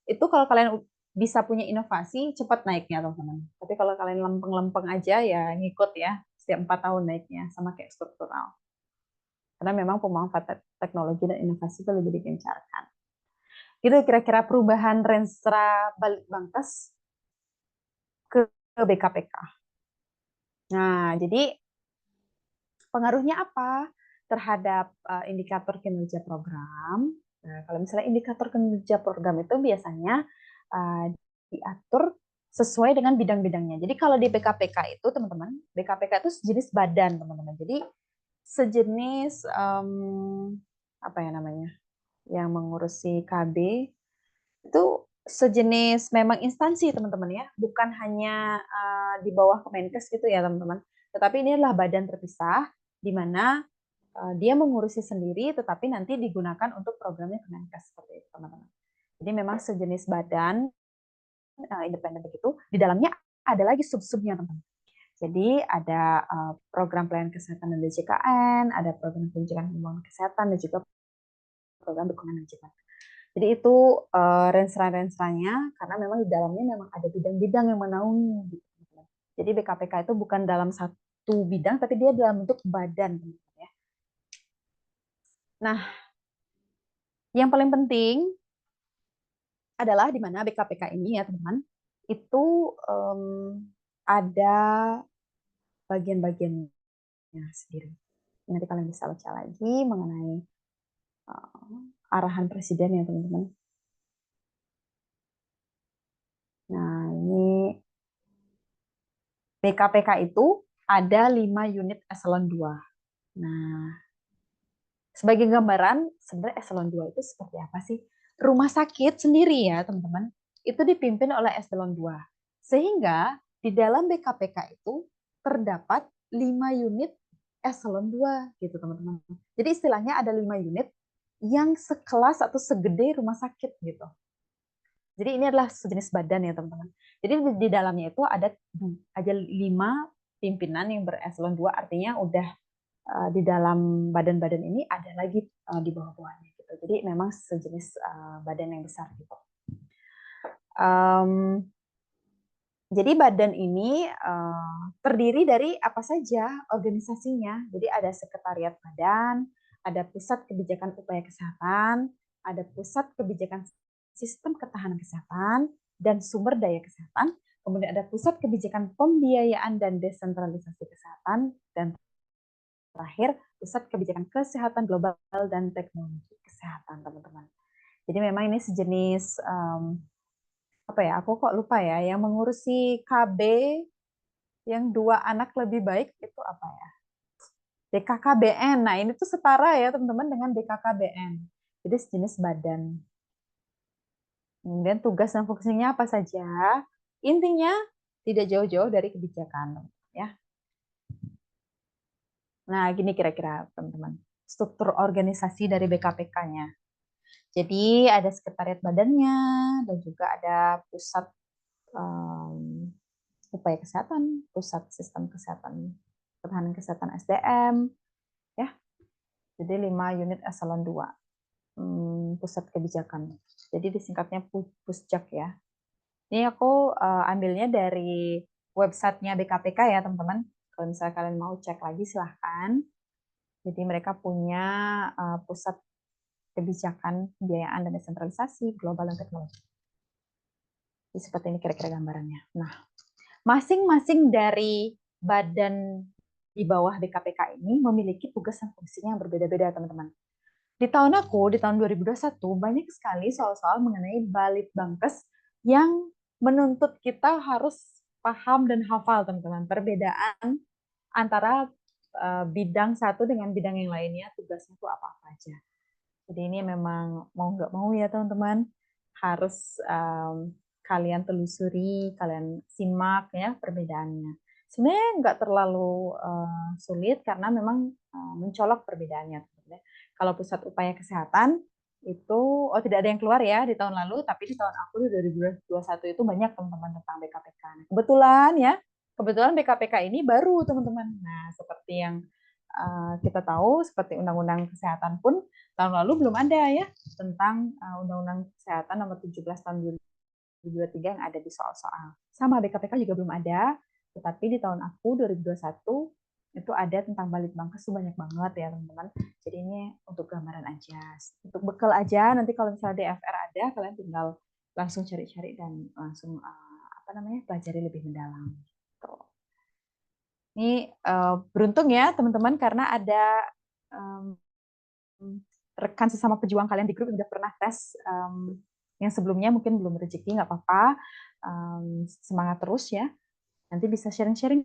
itu kalau kalian bisa punya inovasi, cepat naiknya teman-teman. Tapi kalau kalian lempeng-lempeng aja ya ngikut ya, setiap 4 tahun naiknya, sama kayak struktural. Karena memang pemanfaatan teknologi dan inovasi itu lebih digencarkan. Itu kira-kira perubahan Renstra Balitbangkes ke BKPK. Nah, jadi pengaruhnya apa terhadap indikator kinerja program? Nah, kalau misalnya indikator kinerja program itu biasanya diatur sesuai dengan bidang-bidangnya. Jadi kalau di BKPK itu teman-teman, BKPK itu sejenis badan teman-teman. Jadi sejenis apa ya namanya, yang mengurusi KB itu sejenis memang instansi teman-teman ya, bukan hanya di bawah Kemenkes gitu ya teman-teman. Tetapi ini adalah badan terpisah di mana dia mengurusi sendiri, tetapi nanti digunakan untuk programnya Kemenkes seperti itu teman-teman. Jadi memang sejenis badan independen begitu. Di dalamnya ada lagi sub-subnya teman-teman. Jadi ada program pelayanan kesehatan dan DJKN, ada program pendidikan pembangunan kesehatan, dan juga program dukungan manajemen. Jadi itu renstra-renstranya, karena memang di dalamnya memang ada bidang-bidang yang menaungi. Gitu. Jadi BKPK itu bukan dalam satu bidang, tapi dia dalam bentuk badan. Ya. Nah, yang paling penting adalah di mana BKPK ini ya teman-teman, itu ada bagian-bagiannya sendiri. Nanti kalian bisa baca lagi mengenai arahan presiden ya teman-teman. Nah, ini BKPK itu ada 5 unit eselon 2. Nah, sebagai gambaran, sebenarnya eselon 2 itu seperti apa sih? Rumah sakit sendiri ya, teman-teman, itu dipimpin oleh eselon 2. Sehingga di dalam BKPK itu terdapat 5 unit eselon 2 gitu, teman-teman. Jadi istilahnya ada 5 unit yang sekelas atau segede rumah sakit gitu. Jadi ini adalah sejenis badan ya, teman-teman. Jadi di dalamnya itu ada 5 pimpinan yang bereselon 2, artinya udah di dalam badan-badan ini ada lagi di bawah-bawahnya gitu. Jadi memang sejenis badan yang besar gitu. Jadi badan ini terdiri dari apa saja organisasinya. Jadi ada sekretariat badan, ada pusat kebijakan upaya kesehatan, ada pusat kebijakan sistem ketahanan kesehatan dan sumber daya kesehatan, kemudian ada pusat kebijakan pembiayaan dan desentralisasi kesehatan, dan terakhir pusat kebijakan kesehatan global dan teknologi kesehatan, teman-teman. Jadi memang ini sejenis apa ya? Aku kok lupa ya. Yang mengurusi KB yang 2 anak lebih baik itu apa ya? BKKBN. Nah ini tuh setara ya teman-teman dengan BKKBN. Jadi sejenis badan. Kemudian tugas dan fungsinya apa saja? Intinya tidak jauh-jauh dari kebijakan, ya. Nah, gini kira-kira teman-teman, struktur organisasi dari BKPK-nya. Jadi ada sekretariat badannya dan juga ada pusat upaya kesehatan, pusat sistem kesehatan, ketahanan kesehatan SDM, ya. Jadi 5 unit eselon 2 pusat kebijakan. Jadi disingkatnya Pusjak ya. Ini aku ambilnya dari websitenya BKPK ya teman-teman. Kalau misalnya kalian mau cek lagi silahkan. Jadi mereka punya pusat kebijakan pembiayaan dan desentralisasi global dan teknologi. Jadi seperti ini kira-kira gambarannya. Nah, masing-masing dari badan di bawah BKPK ini memiliki tugas dan fungsinya yang berbeda-beda, teman-teman. Di tahun 2021, banyak sekali soal-soal mengenai Balitbangkes yang menuntut kita harus paham dan hafal, teman-teman. Perbedaan antara bidang satu dengan bidang yang lainnya, tugasnya itu apa-apa aja. Jadi ini memang mau nggak mau ya teman-teman, harus kalian telusuri, kalian simak ya perbedaannya. Sebenarnya nggak terlalu sulit karena memang mencolok perbedaannya. Kalau pusat upaya kesehatan itu tidak ada yang keluar ya di tahun lalu, tapi di tahun aku di 2021 itu banyak teman-teman tentang BKPK. Nah, kebetulan BKPK ini baru teman-teman. Nah, seperti yang kita tahu, seperti Undang-Undang Kesehatan pun tahun lalu belum ada ya tentang Undang-Undang Kesehatan nomor 17 tahun 2023 yang ada di soal-soal. Sama BKPK juga belum ada, tetapi di tahun aku 2021 itu ada tentang Balitbangkes itu banyak banget ya teman-teman. Jadi ini untuk gambaran aja, untuk bekal aja. Nanti kalau misalnya DFR ada, kalian tinggal langsung cari-cari dan langsung pelajari lebih mendalam. Gitu. Ini beruntung ya teman-teman karena ada rekan sesama pejuang kalian di grup yang udah pernah tes yang sebelumnya mungkin belum rezeki, nggak apa-apa, semangat terus ya. Nanti bisa sharing-sharing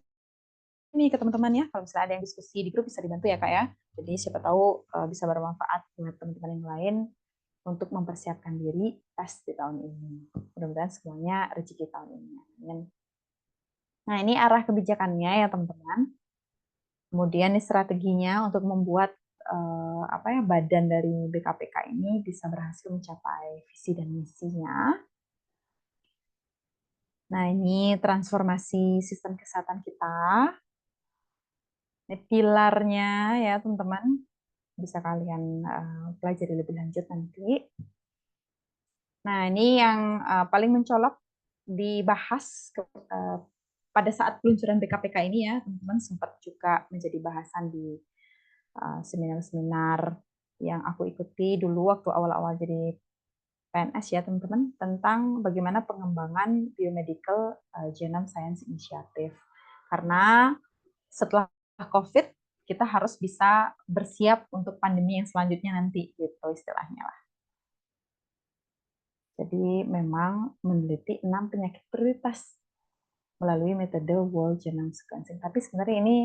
nih ke teman-teman ya. Kalau misalnya ada yang diskusi di grup bisa dibantu ya kak ya. Jadi siapa tahu bisa bermanfaat buat teman-teman yang lain untuk mempersiapkan diri tes di tahun ini. Mudah-mudahan semuanya rezeki tahun ini. Nah ini arah kebijakannya ya teman-teman. Kemudian ini strateginya untuk membuat badan dari BKPK ini bisa berhasil mencapai visi dan misinya. Nah, ini transformasi sistem kesehatan kita. Ini pilarnya ya, teman-teman. Bisa kalian pelajari lebih lanjut nanti. Nah, ini yang paling mencolok dibahas pada saat peluncuran BKPK ini ya, teman-teman, sempat juga menjadi bahasan di seminar-seminar yang aku ikuti dulu waktu awal-awal jadi PNS ya teman-teman, tentang bagaimana pengembangan Biomedical Genome Science Initiative. Karena setelah COVID, kita harus bisa bersiap untuk pandemi yang selanjutnya nanti, gitu istilahnya lah. Jadi memang meneliti 6 penyakit prioritas melalui metode whole genome sequencing. Tapi sebenarnya ini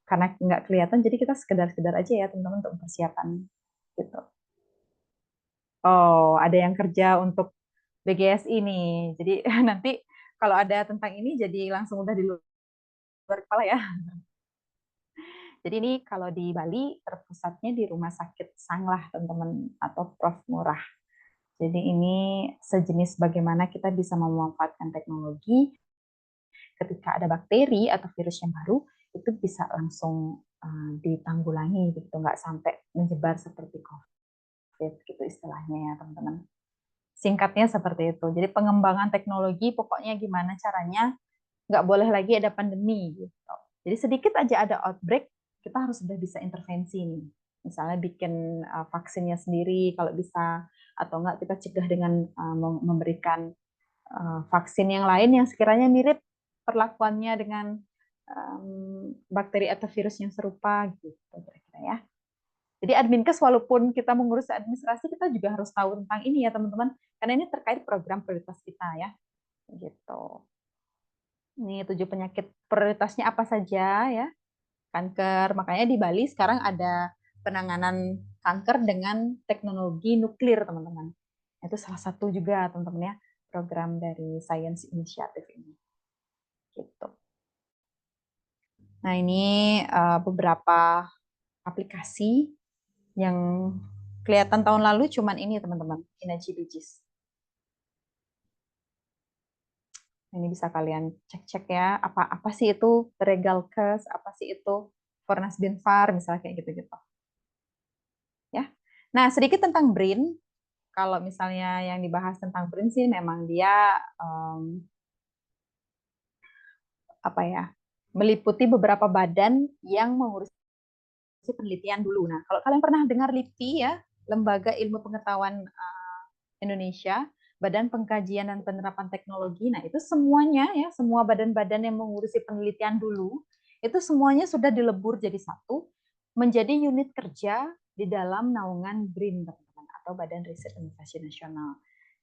karena nggak kelihatan, jadi kita sekedar-sekedar aja ya teman-teman untuk persiapan gitu. Oh, ada yang kerja untuk BGSI nih. Jadi nanti kalau ada tentang ini jadi langsung udah di luar kepala ya. Jadi ini kalau di Bali terpusatnya di Rumah Sakit Sanglah teman-teman atau Prof Murah. Jadi ini sejenis bagaimana kita bisa memanfaatkan teknologi ketika ada bakteri atau virus yang baru itu bisa langsung ditanggulangi gitu, nggak sampai menyebar seperti COVID gitu istilahnya ya teman-teman. Singkatnya seperti itu. Jadi pengembangan teknologi pokoknya gimana caranya nggak boleh lagi ada pandemi gitu. Jadi sedikit aja ada outbreak, kita harus sudah bisa intervensi nih. Misalnya bikin vaksinnya sendiri kalau bisa, atau enggak kita cegah dengan memberikan vaksin yang lain yang sekiranya mirip perlakuannya dengan bakteri atau virus yang serupa gitu kira-kira ya. Jadi adminkes walaupun kita mengurus administrasi kita juga harus tahu tentang ini ya teman-teman, karena ini terkait program prioritas kita ya. Gitu. Ini 7 penyakit prioritasnya apa saja ya? Kanker. Makanya di Bali sekarang ada penanganan kanker dengan teknologi nuklir, teman-teman. Itu salah satu juga, teman-teman ya, program dari Science Initiative ini. Gitu. Nah, ini beberapa aplikasi yang kelihatan tahun lalu cuman ini, teman-teman, Energy Digis. Ini bisa kalian cek-cek ya, apa sih itu Regalkes, apa sih itu Fornas Binfar, misalnya kayak gitu-gitu. Ya. Nah, sedikit tentang BRIN. Kalau misalnya yang dibahas tentang BRIN sih memang dia apa ya, meliputi beberapa badan yang mengurusi penelitian dulu. Nah, kalau kalian pernah dengar LIPI ya, Lembaga Ilmu Pengetahuan Indonesia, Badan Pengkajian dan Penerapan Teknologi. Nah, itu semuanya ya, semua badan-badan yang mengurusi penelitian dulu, itu semuanya sudah dilebur jadi satu, menjadi unit kerja di dalam naungan BRIN, teman-teman, atau Badan Riset Inovasi Nasional.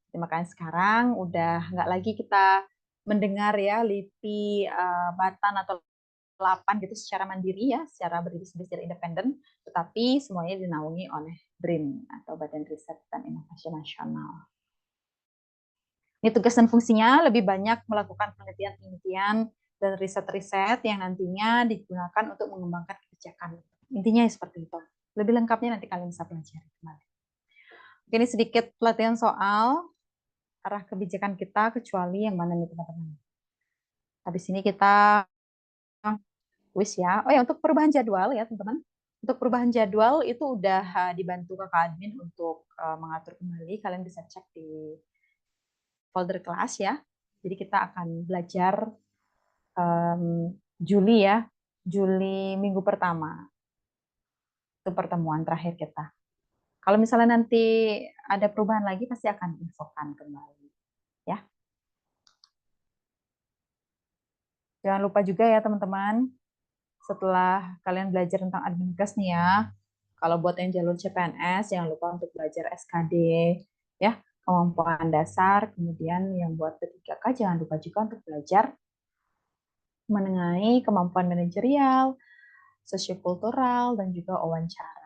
Jadi, makanya sekarang udah nggak lagi kita mendengar ya LIPI, Batan atau Lapan gitu secara mandiri ya, secara berdiri sendiri secara independen, tetapi semuanya dinaungi oleh BRIN atau Badan Riset dan Inovasi Nasional. Ini tugas dan fungsinya lebih banyak melakukan penelitian-penelitian dan riset-riset yang nantinya digunakan untuk mengembangkan kebijakan. Intinya seperti itu. Lebih lengkapnya nanti kalian bisa pelajari kembali. Ini sedikit pelatihan soal arah kebijakan kita, kecuali yang mana nih teman-teman. Habis ini kita wis ya. Oh ya, untuk perubahan jadwal ya teman-teman. Untuk perubahan jadwal itu udah dibantu kakak admin untuk mengatur kembali. Kalian bisa cek di folder kelas ya. Jadi kita akan belajar Juli ya, Juli minggu pertama. Itu pertemuan terakhir kita. Kalau misalnya nanti ada perubahan lagi, pasti akan infokan kembali. Ya. Jangan lupa juga ya teman-teman, setelah kalian belajar tentang adminkes nih ya, kalau buat yang jalur CPNS, jangan lupa untuk belajar SKD, ya, kemampuan dasar. Kemudian yang buat P3K, jangan lupa juga untuk belajar mengenai kemampuan manajerial, sosiokultural, dan juga wawancara.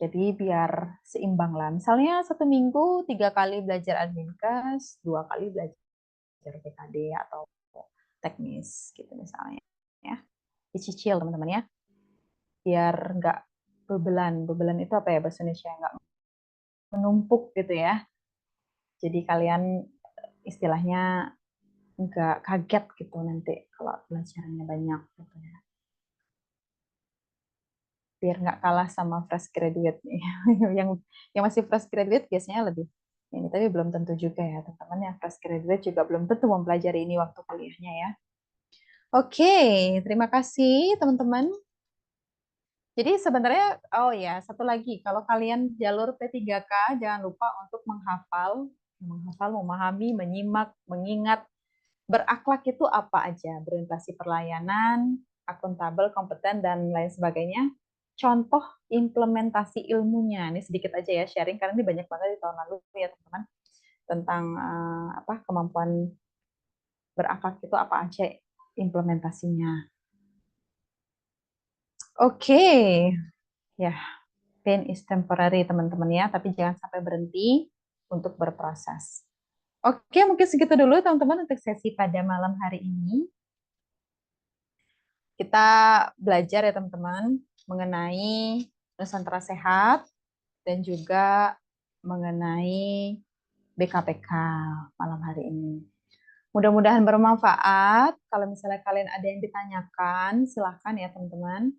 Jadi biar seimbang lah. Misalnya 1 minggu 3 kali belajar adminkes, 2 kali belajar PKD atau teknis gitu misalnya. Ya, dicicil teman-teman ya. Biar nggak bebelan. Bebelan itu apa ya bahasa Indonesia? Nggak menumpuk gitu ya. Jadi kalian istilahnya nggak kaget gitu nanti kalau pelajarannya banyak gitu ya. Biar nggak kalah sama fresh graduate nih. yang masih fresh graduate biasanya lebih ini, tapi belum tentu juga ya teman-teman. Yang fresh graduate juga belum tentu mempelajari ini waktu kuliahnya ya. Oke, terima kasih teman-teman. Jadi sebenarnya, oh ya, satu lagi, kalau kalian jalur P3K, jangan lupa untuk menghafal, memahami, menyimak, mengingat, berakhlak itu apa aja, berorientasi perlayanan, akuntabel, kompeten, dan lain sebagainya. Contoh implementasi ilmunya, ini sedikit aja ya sharing, karena ini banyak banget di tahun lalu ya teman-teman, tentang apa kemampuan berakhlak itu apa aja implementasinya. Oke, ya. Pain is temporary teman-teman ya, tapi jangan sampai berhenti untuk berproses. Oke, mungkin segitu dulu teman-teman untuk sesi pada malam hari ini. Kita belajar ya teman-teman mengenai Nusantara Sehat dan juga mengenai BKPK malam hari ini. Mudah-mudahan bermanfaat. Kalau misalnya kalian ada yang ditanyakan, silahkan ya teman-teman.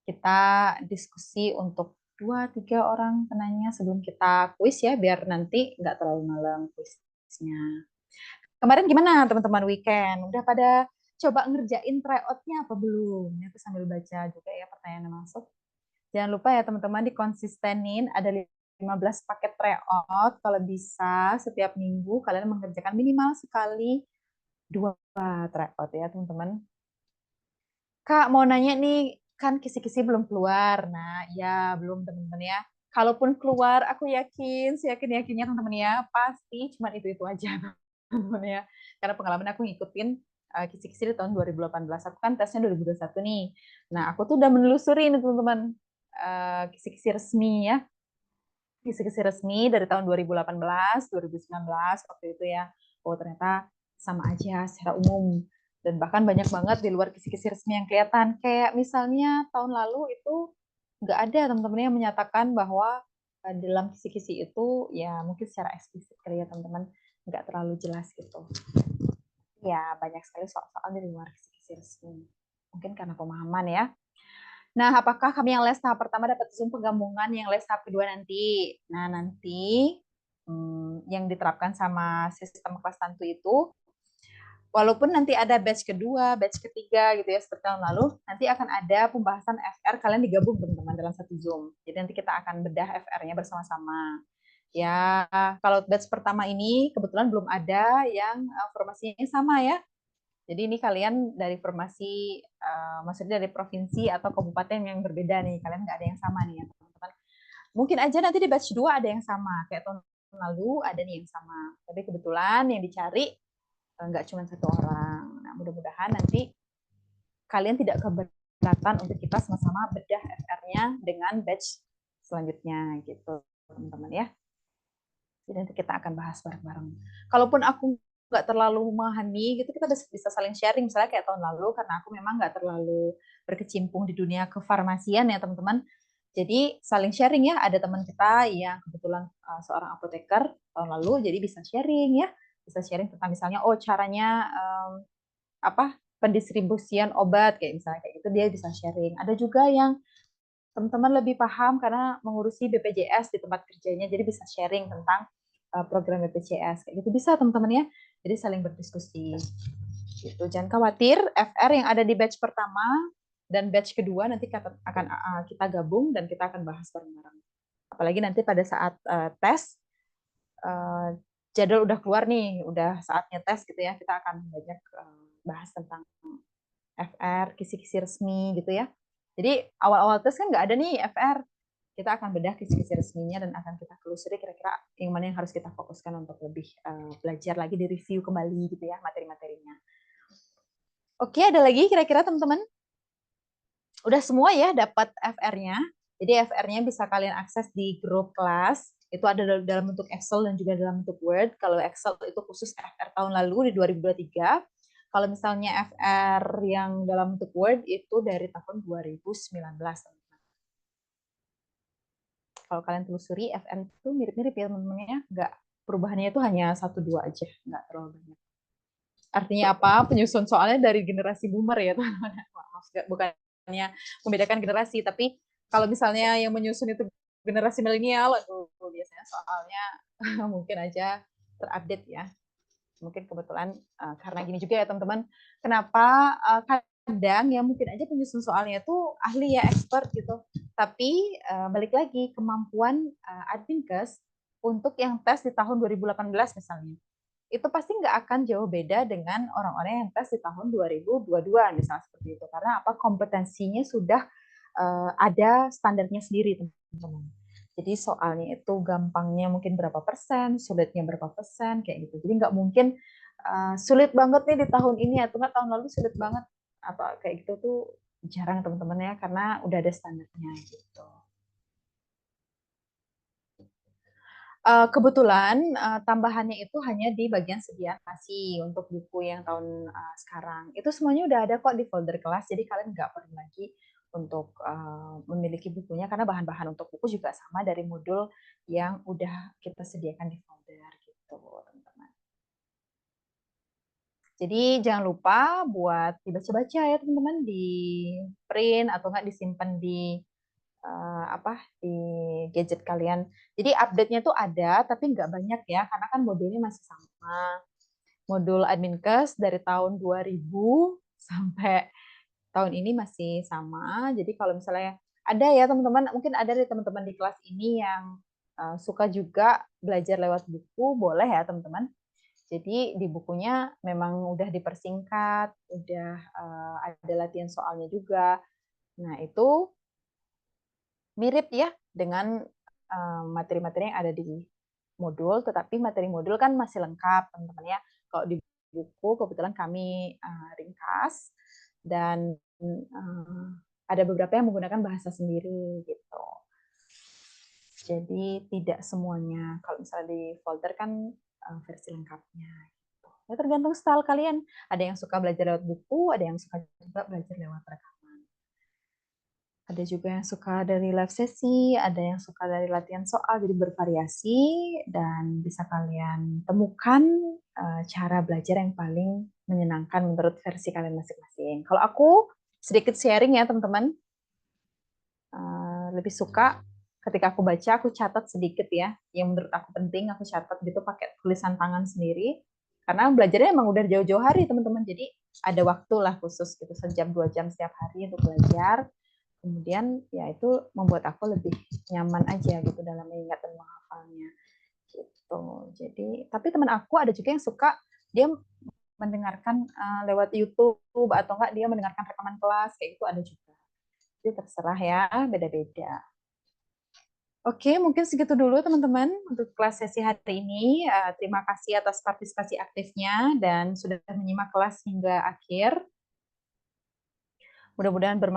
Kita diskusi untuk 2-3 orang penanya sebelum kita kuis ya, biar nanti nggak terlalu malam kuisnya. Kemarin gimana teman-teman weekend? Udah pada coba ngerjain tryout-nya apa belum? Aku sambil baca juga ya pertanyaan yang masuk. Jangan lupa ya teman-teman dikonsistenin, ada 15 paket tryout. Kalau bisa setiap minggu kalian mengerjakan minimal sekali 2 tryout ya teman-teman. Kak, mau nanya nih, kan kisi-kisi belum keluar. Nah, ya belum teman-teman ya. Kalaupun keluar, aku yakin, yakinnya teman-teman ya, pasti cuma itu-itu aja teman-teman ya. Karena pengalaman aku ngikutin kisi-kisi di tahun 2018. Aku kan tesnya 2021 nih. Nah, aku tuh udah menelusuri nih teman-teman kisi-kisi resmi ya. Kisi-kisi resmi dari tahun 2018, 2019 waktu itu ya. Oh, ternyata sama aja secara umum dan bahkan banyak banget di luar kisi-kisi resmi yang kelihatan. Kayak misalnya tahun lalu itu nggak ada teman-teman yang menyatakan bahwa dalam kisi-kisi itu ya mungkin secara eksplisit kali ya teman-teman nggak terlalu jelas gitu. Ya banyak sekali soal-soal di luar kisi-kisi resmi. Mungkin karena pemahaman ya. Nah, apakah kami yang les tahap pertama dapat Zoom penggabungan yang les tahap kedua nanti? Nah, nanti yang diterapkan sama sistem kelas tantu itu walaupun nanti ada batch kedua, batch ketiga gitu ya seperti tahun lalu, nanti akan ada pembahasan FR kalian digabung teman-teman dalam satu Zoom. Jadi nanti kita akan bedah FR-nya bersama-sama. Ya, kalau batch pertama ini kebetulan belum ada yang formasinya sama ya. Jadi ini kalian dari formasi, maksudnya dari provinsi atau kabupaten yang berbeda nih. Kalian nggak ada yang sama nih ya teman-teman. Mungkin aja nanti di batch 2 ada yang sama. Kayak tahun lalu ada nih yang sama. Tapi kebetulan yang dicari nggak cuma satu orang. Nah, mudah-mudahan nanti kalian tidak keberatan untuk kita sama-sama bedah FR-nya dengan batch selanjutnya gitu, teman-teman ya. Jadi nanti kita akan bahas bareng-bareng. Kalaupun aku nggak terlalu memahami gitu, kita bisa saling sharing. Misalnya kayak tahun lalu, karena aku memang nggak terlalu berkecimpung di dunia kefarmasian ya teman-teman. Jadi saling sharing ya. Ada teman kita yang kebetulan seorang apoteker tahun lalu, jadi bisa sharing ya. Bisa sharing tentang misalnya, oh caranya apa pendistribusian obat kayak misalnya kayak itu dia bisa sharing. Ada juga yang teman-teman lebih paham karena mengurusi BPJS di tempat kerjanya, jadi bisa sharing tentang program BPJS kayak gitu bisa teman-teman ya. Jadi saling berdiskusi. Gitu. Jangan khawatir, FR yang ada di batch pertama dan batch kedua nanti akan kita gabung dan kita akan bahas bareng-bareng. Apalagi nanti pada saat tes jadwal udah keluar nih, udah saatnya tes gitu ya, kita akan banyak bahas tentang FR, kisi-kisi resmi gitu ya. Jadi awal-awal tes kan nggak ada nih FR. Kita akan bedah kisi-kisi resminya dan akan kita telusuri kira-kira yang mana yang harus kita fokuskan untuk lebih belajar lagi, di review kembali gitu ya materi-materinya. Oke, ada lagi kira-kira teman-teman? Udah semua ya dapat FR-nya. Jadi FR-nya bisa kalian akses di grup kelas. Itu ada dalam bentuk Excel dan juga dalam bentuk Word. Kalau Excel itu khusus FR tahun lalu di 2023. Kalau misalnya FR yang dalam bentuk Word itu dari tahun 2019. Kalau kalian telusuri FR itu mirip-mirip ya teman-temannya. Nggak, perubahannya itu hanya 1-2 aja. Nggak terlalu banyak. Artinya apa? Penyusun soalnya dari generasi boomer ya teman-teman. Maaf, bukannya membedakan generasi, tapi kalau misalnya yang menyusun itu generasi milenial, aduh biasanya soalnya mungkin aja terupdate ya. Mungkin kebetulan karena gini juga ya teman-teman, kenapa kadang ya mungkin aja penyusun soalnya tuh ahli ya, expert gitu. Tapi balik lagi kemampuan Advinkes untuk yang tes di tahun 2018 misalnya, itu pasti nggak akan jauh beda dengan orang-orang yang tes di tahun 2022 misalnya seperti itu. Karena apa, kompetensinya sudah ada standarnya sendiri teman-teman. Jadi soalnya itu gampangnya mungkin berapa persen, sulitnya berapa persen kayak gitu. Jadi nggak mungkin sulit banget nih di tahun ini atau nggak tahun lalu sulit banget atau kayak gitu tuh jarang teman-teman ya, karena udah ada standarnya gitu. Kebetulan tambahannya itu hanya di bagian sediaan nasi untuk buku yang tahun sekarang. Itu semuanya udah ada kok di folder kelas, jadi kalian nggak perlu lagi untuk memiliki bukunya karena bahan-bahan untuk buku juga sama dari modul yang udah kita sediakan di folder gitu, teman-teman. Jadi jangan lupa buat dibaca-baca ya teman-teman, di print atau nggak disimpan di di gadget kalian. Jadi update-nya tuh ada, tapi nggak banyak ya, karena kan modulnya masih sama. Modul Adminkes dari tahun 2000 sampai tahun ini masih sama. Jadi kalau misalnya ada ya teman-teman, mungkin ada dari teman-teman di kelas ini yang suka juga belajar lewat buku, boleh ya teman-teman. Jadi di bukunya memang udah dipersingkat, udah ada latihan soalnya juga. Nah, itu mirip ya dengan materi-materi yang ada di modul, tetapi materi modul kan masih lengkap, teman-teman ya. Kalau di buku kebetulan kami ringkas dan ada beberapa yang menggunakan bahasa sendiri gitu. Jadi tidak semuanya. Kalau misalnya di folder kan versi lengkapnya. Gitu. Ya tergantung style kalian. Ada yang suka belajar lewat buku, ada yang suka juga belajar lewat rekaman. Ada juga yang suka dari live sesi, ada yang suka dari latihan soal, jadi bervariasi dan bisa kalian temukan cara belajar yang paling menyenangkan menurut versi kalian masing-masing. Kalau aku sedikit sharing ya teman-teman, lebih suka ketika aku baca, aku catat sedikit ya, yang menurut aku penting, aku catat gitu pakai tulisan tangan sendiri, karena belajarnya emang udah jauh-jauh hari teman-teman, jadi ada waktu lah khusus gitu, sejam 2 jam setiap hari untuk belajar. Kemudian ya itu membuat aku lebih nyaman aja gitu dalam mengingat dan menghafalnya gitu. Jadi tapi teman aku ada juga yang suka dia mendengarkan lewat YouTube atau enggak dia mendengarkan rekaman kelas kayak itu ada juga. Jadi terserah ya, beda-beda. Oke, mungkin segitu dulu teman-teman untuk kelas sesi hari ini. Terima kasih atas partisipasi aktifnya dan sudah menyimak kelas hingga akhir. Mudah-mudahan bermanfaat.